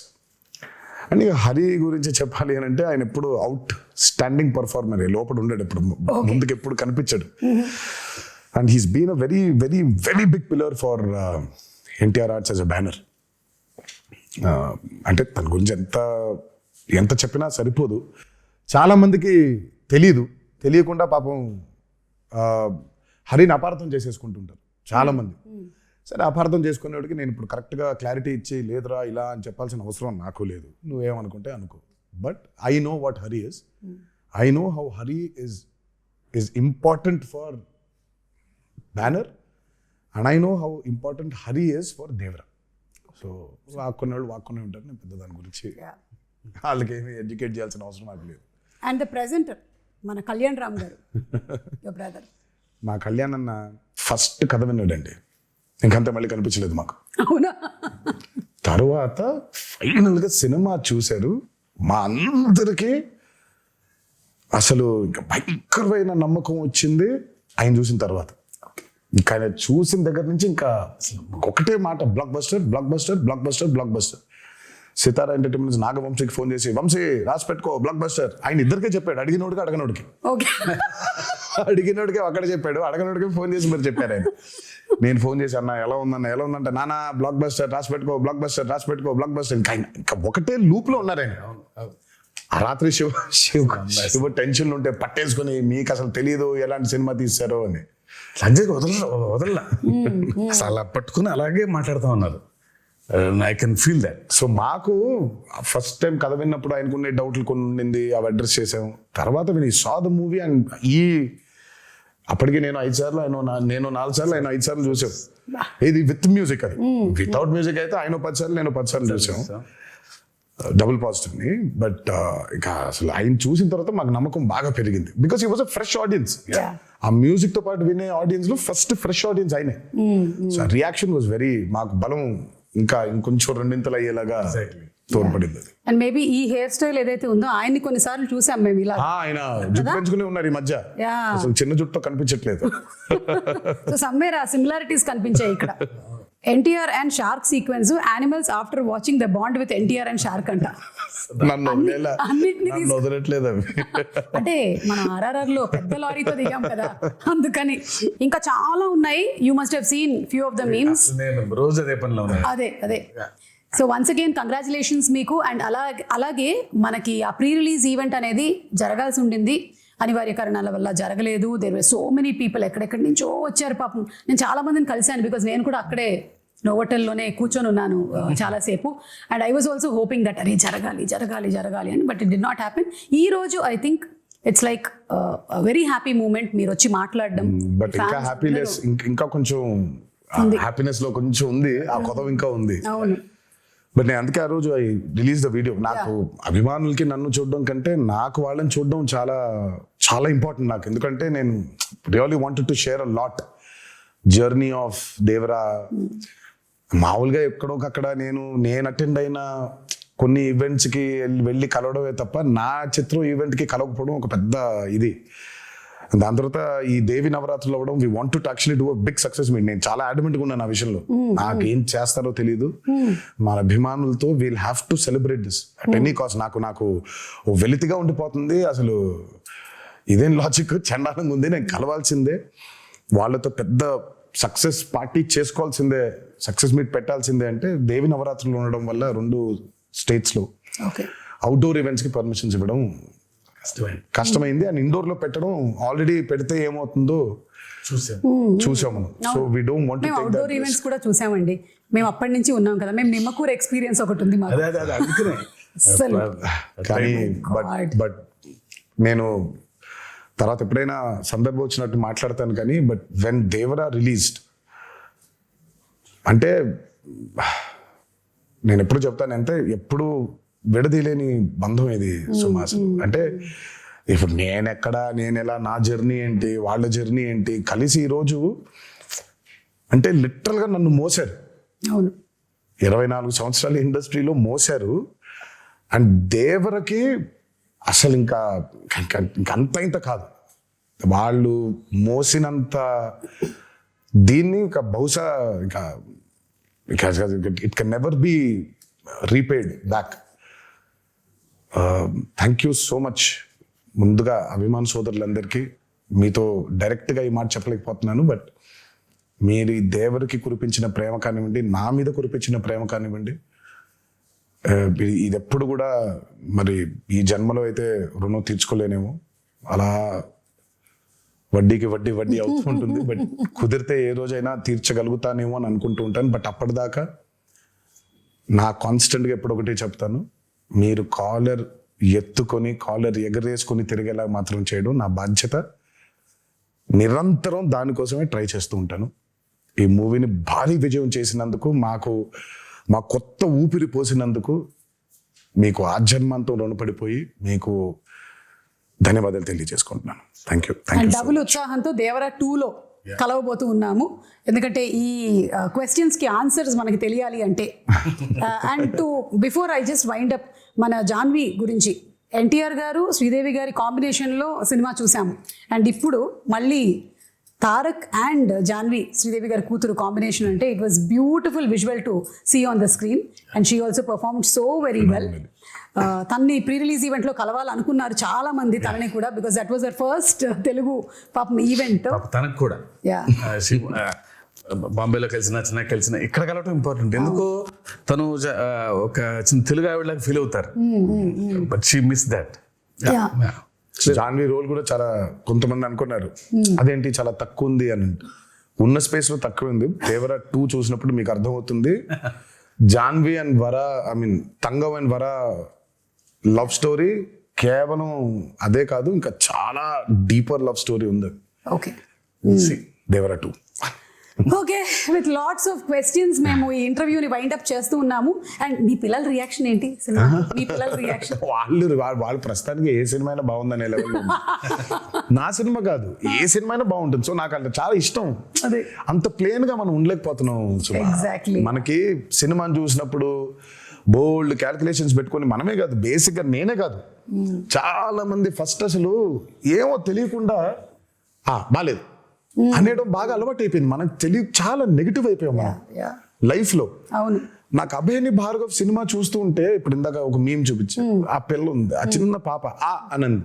And ఇక హరి గురించి చెప్పాలి అని అంటే ఆయన ఎప్పుడు అవుట్ స్టాండింగ్ పర్ఫార్మర్, లోపల ఉండేది ఎప్పుడు, ముందుకు ఎప్పుడు కనిపించాడు. And he's been a very very very big pillar for NTR Arts as a banner. అంటే తన గురించి ఎంత చెప్పినా సరిపోదు. చాలా మందికి తెలీదు, తెలియకుండా పాపం హరిని అపార్థం చేసేసుకుంటుంటారు చాలామంది. సరే అపార్థం చేసుకునేవాడికి నేను ఇప్పుడు కరెక్ట్గా క్లారిటీ ఇచ్చి లేదురా ఇలా అని చెప్పాల్సిన అవసరం నాకు లేదు, నువ్వేమనుకుంటే అనుకో. But I know what Hari is, I know how Hari is important for banner and I know how important Hari is for Devara. So వాక్కునే వాళ్ళు వాక్కునే ఉంటారు, నేను పెద్ద దాని గురించి వాళ్ళకి ఏమి ఎడ్యుకేట్ చేయాల్సిన అవసరం నాకు లేదు. అండ్ ద ప్రెజెంటర్ మన కళ్యాణ్ రామ్ గారు, యువర్ బ్రదర్. మా కళ్యాణ్ అన్న ఫస్ట్ కథ విన్నాడండి, ఇంకంతా మళ్ళీ కనిపించలేదు మాకు. అవునా? తరువాత ఫైనల్గా సినిమా చూశారు, మా అందరికీ అసలు ఇంకా భయంకరమైన నమ్మకం వచ్చింది ఆయన చూసిన తర్వాత. ఇంకా ఆయన చూసిన దగ్గర నుంచి ఇంకా ఒకటే మాట, blockbuster blockbuster blockbuster blockbuster. Sithara entertainments నాగవంశీకి ఫోన్ చేసి వంశీ రాసి పెట్టుకో బ్లాక్ బస్టర్, ఆయన ఇద్దరికే చెప్పాడు, అడిగినోడికి అడగనోడికి. ఓకే. అడిగినోడికి అక్కడ చెప్పాడు, అడగనోడికి ఫోన్ చేసి మీరు చెప్పారు ఆయన. నేను ఫోన్ చేసి అన్న ఎలా ఉందంటే నానా బ్లాక్ బస్టర్ రాసి పెట్టుకో బ్లాక్ బస్టర్ రాసి పెట్టుకో బ్లాక్ బస్టర్. ఇంకా ఒకటే లూప్ లో ఉన్నారు ఆయన. ఆ రాత్రి శివ టెన్షన్ ఉంటే పట్టేసుకుని మీకు అసలు తెలియదు ఎలాంటి సినిమా తీశారో అని. సంజయ్ వదల అసలు అలా పట్టుకుని అలాగే మాట్లాడుతూ ఉన్నారు. I can feel that. So మాకు ఫస్ట్ టైం కథ విన్నప్పుడు ఆయనకున్న డౌట్లు కొన్ని ఉండింది, అవి అడ్రస్ చేసాము. తర్వాత విని సా ద మూవీ అండ్ అప్పటికి నేను 5 సార్లు, నేను 4 సార్లు, ఆయన 5 సార్లు చూసాం. ఇది విత్ మ్యూజిక్, అది వితౌట్ మ్యూజిక్ అయితే ఆయన 10 సార్లు, నేను 10 సార్లు చూసాం, డబుల్ పాజిటివ్ని. బట్ ఇంకా అసలు ఆయన చూసిన తర్వాత మాకు నమ్మకం బాగా పెరిగింది. బికాస్ ఈ వాజ్ అ ఫ్రెష్ ఆడియన్స్. ఆ మ్యూజిక్ తో పాటు వినే ఆడియన్స్ లో ఫస్ట్ ఫ్రెష్ ఆడియన్స్ ఆయనే. సో రియాక్షన్ వాజ్ వెరీ, మాకు బలం ఇంకా ఇంకొంచెం రెండింతలు అయ్యేలాగా తోడ్పడింది. అండ్ మేబీ ఈ హెయిర్ స్టైల్ ఏదైతే ఉందో ఆయన్ని కొన్నిసార్లు చూసాం మేము ఇలా. ఆయన జుట్టు పెంచుకునే ఉన్నారు ఈ మధ్య, అసలు చిన్న జుట్టు కనిపించట్లేదు. సో సమ్వేర్ ఆ సిమిలారిటీస్ కనిపించాయి ఇక్కడ. NTR and shark sequence, animals after watching the bond with NTR and shark అంట. నన్ను వదలట్లేదు అవి. అంటే మనం RRR లో పెద్ద లారీతో దిగాం కదా, అందుకని. ఇంకా చాలా ఉన్నాయి. You must have seen few of the memes. రోజు అదే పనిలో ఉన్నాయి. అదే. సో వన్స్ అగైన్ కంగ్రాచులేషన్స్ మీకు. అండ్ అలాగే మనకి ఆ ప్రీ రిలీజ్ ఈవెంట్ అనేది జరగాల్సి ఉండింది, అనివార్య కారణాల వల్ల జరగలేదు. There were so many people, ఎక్కడెక్కడి నుంచో వచ్చారు పాపం. నేను చాలా మందిని కలిశాను, బికాజ్ నేను కూడా అక్కడే నోవోటెల్లోనే కూర్చొని ఉన్నాను చాలాసేపు. And I was also hoping that అరే జరగాలి అని, but it did not happen. ఈ రోజు I think it's like very happy moment, మీరు వచ్చి మాట్లాడడం. బట్ ఇంకా హ్యాపీనెస్, ఇంకా కొంచెం హ్యాపీనెస్ లో కొంచెం ఉంది, ఆ కొత్త ఇంకా ఉంది. అవును. బట్ నేను అందుకే ఆ రోజు ఐ రిలీజ్ ద వీడియో. నాకు అభిమానులకి నన్ను చూడడం కంటే నాకు వాళ్ళని చూడడం చాలా చాలా ఇంపార్టెంట్ నాకు. ఎందుకంటే నేను really wanted to share a lot journey of Devara. మామూలుగా ఎక్కడోకక్కడ నేను అటెండ్ అయిన కొన్ని ఈవెంట్స్కి వెళ్ళి కలవడమే తప్ప నా చిత్రం ఈవెంట్కి కలవకపోవడం ఒక పెద్ద ఇది. దాని తర్వాత ఈ దేవి నవరాత్రులు అవ్వడం, we want to actually do a big success meet. నేను చాలా అడ్మెంట్గా ఉన్నాను ఆ విషయంలో. నాకు ఏం చేస్తారో తెలియదు, మన అభిమానులతో we'll have to celebrate this at any cost. నాకు వెలితిగా ఉండిపోతుంది అసలు, ఇదేం లాజిక్, చండాలంగా ఉంది. నేను కలవాల్సిందే, వాళ్ళతో పెద్ద సక్సెస్ పార్టీ చేసుకోవాల్సిందే, సక్సెస్ మీట్ పెట్టాల్సిందే. అంటే దేవి నవరాత్రులు ఉండడం వల్ల 2 స్టేట్స్లో అవుట్డోర్ ఈవెంట్స్కి పర్మిషన్స్ ఇవ్వడం కష్టమైంది. అండ్ ఇండోర్ లో పెట్టడం, ఆల్రెడీ పెడితే ఏమవుతుందో చూసాం మనం. So we don't want to take outdoor events కూడా చూసామండి. మేము అప్పటి నుంచి ఉన్నాం కదా, మేము నిమ్మకూరు ఎక్స్పీరియన్స్ ఒకటి ఉంది మాకు. కానీ బట్ నేను తర్వాత ఎప్పుడైనా సందర్భం వచ్చినట్టు మాట్లాడతాను కానీ, బట్ వెన్ దేవరా రిలీజ్డ్ అంటే నేను ఎప్పుడు చెప్తానంటే ఎప్పుడు విడదీలేని బంధం ఇది సుమాసు. అంటే ఇప్పుడు నేను ఎలా, నా జర్నీ ఏంటి, వాళ్ళ జర్నీ ఏంటి, కలిసి ఈరోజు అంటే లిటరల్గా నన్ను మోసారు. 24 సంవత్సరాల ఇండస్ట్రీలో మోసారు. అండ్ దేవరకి అసలు ఇంకా ఇంత కాదు, వాళ్ళు మోసినంత దీన్ని ఇంకా బహుశా ఇంకా it can never be repaid back. Thank you so much. ముందుగా అభిమాన సోదరులందరికీ మీతో డైరెక్ట్గా ఈ మాట చెప్పలేకపోతున్నాను, బట్ మీరు ఈ దేవరికి కురిపించిన ప్రేమ కానివ్వండి, నా మీద కురిపించిన ప్రేమ కానివ్వండి, ఇది ఎప్పుడు కూడా మరి ఈ జన్మలో అయితే రుణం తీర్చుకోలేనేమో, అలా వడ్డీకి వడ్డీ అవుతూ ఉంటుంది. బట్ కుదిరితే ఏ రోజైనా తీర్చగలుగుతానేమో అని అనుకుంటూ ఉంటాను. బట్ అప్పటిదాకా నా కాన్స్టెంట్గా ఎప్పుడు ఒకటే చెప్తాను, మీరు కాలర్ ఎత్తుకొని కాలర్ ఎగరేసుకొని తిరిగేలా మాత్రం చేయడం నా బాధ్యత. నిరంతరం దానికోసమే ట్రై చేస్తూ ఉంటాను. ఈ మూవీని భారీ విజయం చేసినందుకు, మా కొత్త ఊపిరి పోసినందుకు మీకు ఆజన్మాంతం రుణపడిపోయి మీకు ధన్యవాదాలు తెలియజేసుకుంటున్నాను. Thank you. అండ్ డబుల్ ఉత్సాహంతో దేవరా 2లో కలవబోతూ ఉన్నాము. ఎందుకంటే ఈ క్వశ్చన్స్కి ఆన్సర్స్ మనకి తెలియాలి అంటే. And before I just wind up, మన జాన్వి గురించి, ఎన్టీఆర్ గారు శ్రీదేవి గారి కాంబినేషన్లో సినిమా చూసాము. అండ్ ఇప్పుడు మళ్ళీ తారక్ అండ్ జాన్వి, శ్రీదేవి గారి కూతురు కాంబినేషన్ అంటే it was beautiful visual to see on the screen. And she also performed so very well. తన్ని ప్రీ రిలీజ్ ఈవెంట్లో కలవాలనుకున్నారు చాలా మంది తనని కూడా, because that was our first Telugu పాపం ఈవెంట్. తనకు కూడా బాంబేలో కలిసిన, చెన్నై కలిసిన, ఇక్కడ కలవటం ఇంపార్టెంట్. ఎందుకో తను ఒక చిన్న తెలుగు ఆవిడలాగా ఫీల్ అవుతారు. But she miss that. Janhvi role కూడా చాలా, కొంతమంది అనుకున్నారు అదేంటి చాలా తక్కువ ఉంది అని. ఉన్న స్పేస్ లో తక్కువ ఉంది. దేవరా 2 చూసినప్పుడు మీకు అర్థమవుతుంది. జాన్వి అండ్ వర, తంగం అండ్ వర లవ్ స్టోరీ కేవలం అదే కాదు, ఇంకా చాలా డీపర్ లవ్ స్టోరీ ఉంది. Okay, Devara 2. Okay, with lots of questions మేము ఈ ఇంటర్వ్యూని వైండ్ అప్ చేస్తూ ఉన్నాము. అండ్ మీ పిల్లల రియాక్షన్ ఏంటి? మీ పిల్లల రియాక్షన్? వాళ్ళు ప్రస్తుతానికి ఏ సినిమా అయినా బాగుందనే లెవెల్. నా సినిమా కాదు, ఏ సినిమా అయినా బాగుంటుంది. సో నాకు అంటే చాలా ఇష్టం. అంత ప్లేన్ గా మనం ఉండలేకపోతున్నాం. Exactly. మనకి సినిమాని చూసినప్పుడు బోల్డ్ క్యాల్కులేషన్స్ పెట్టుకొని, మనమే కాదు, బేసిక్ గా నేనే కాదు, చాలా మంది ఫస్ట్ అసలు ఏమో తెలియకుండా బాలేదు అనేయడం బాగా అలవాటు అయిపోయింది. మనకు చాలా నెగిటివ్ అయిపోయాం మనం లైఫ్ లో. అవును. నాకు అభయని భార్గవ్ సినిమా చూస్తూ ఉంటే, ఇప్పుడు ఇందాక ఒక మీమ్ చూపించి, ఆ పిల్ల ఉంది, ఆ చిన్న పాప అనంది,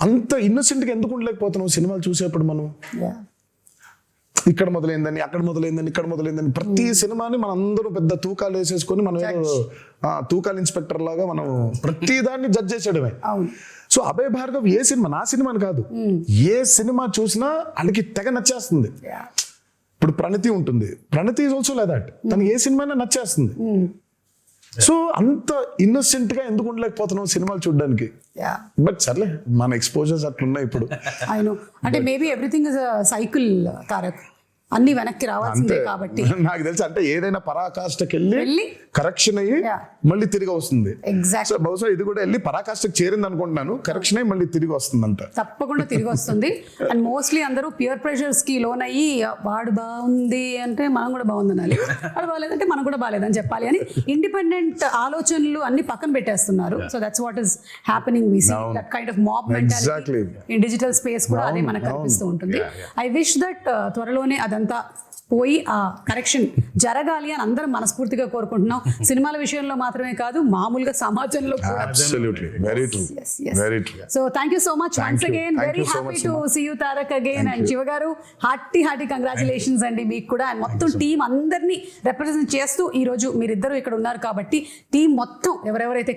అంత ఇన్నోసెంట్ గా ఎందుకు ఉండలేకపోతున్నాం సినిమాలు చూసేప్పుడు మనం? ఇక్కడ మొదలైందని, అక్కడ మొదలైందని, ఇక్కడ మొదలైందని, ప్రతి సినిమాని మనం అందరూ పెద్ద తూకాలు వేసేసుకొని మనం తూకాలు ఇన్స్పెక్టర్ లాగా మనం ప్రతి దాన్ని జడ్జ్ చేసేయడమే. సో అభయ్ భార్గవ్ ఏ సినిమా, నా సినిమాని కాదు, ఏ సినిమా చూసినా వాళ్ళకి తెగ నచ్చేస్తుంది. ఇప్పుడు ప్రణతి ఉంటుంది, ప్రణతి ఈజ్ ఆల్సో లైక్ దట్, తనకి ఏ సినిమా అయినా నచ్చేస్తుంది. సో అంత ఇన్నోసెంట్ గా ఎందుకు ఉండలేకపోతున్నాం సినిమాలు చూడడానికి? బట్ సర్లే, మన ఎక్స్పోజర్స్ అట్లున్నాయి ఇప్పుడు. అంటే maybe everything is a cycle Tarak, అన్ని వెనక్కి రావాల్సిందే కాబట్టి. నాకు తెలిసి అంటే ఏదైనా పరాకాష్ఠకి వెళ్ళి కరెక్షన్ అయ్యి మళ్ళీ తిరిగి వస్తుంది. సో బహుశా ఇది కూడా వెళ్ళి పరాకాష్ఠకి చేరింది అనుకుంటున్నాను, కరెక్షన్ అయ్యి మళ్ళీ తిరిగి వస్తుంది అంట. తప్పకుండా తిరిగి వస్తుంది. అండ్ మోస్ట్లీ అందరూ పియర్ ప్రెషర్స్ కి లోన్ అయ్యి, వాడు బాగుంది అంటే మనం కూడా బాగుంది అనాలి, వాడు బాగాలేదంటే మనం కూడా బాగాలేదని చెప్పాలి అని ఇండిపెండెంట్ ఆలోచనలు అన్ని పక్కన పెట్టేస్తున్నారు. So that's what is happening. We see that kind of mob mentality in digital space కూడా అదే మనకు కనిపిస్తూ ఉంటుంది. ఐ విష్ దట్ త్వరలోనే అదంతా పోయి ఆ కరెక్షన్ జరగాలి అని అందరం మనస్ఫూర్తిగా కోరుకుంటున్నాం. సినిమాల విషయంలో మాత్రమే కాదు, మామూలుగా సమాజంలో కూడా. So thank you so much once again. Very happy to see you Tarak again. And Shiva garu, hearty congratulations అండి మీకు కూడా. అండ్ మొత్తం టీం అందరినీ రిప్రజెంట్ చేస్తూ ఈ రోజు మీరిద్దరూ ఇక్కడ ఉన్నారు కాబట్టి టీం మొత్తం ఎవరెవరైతే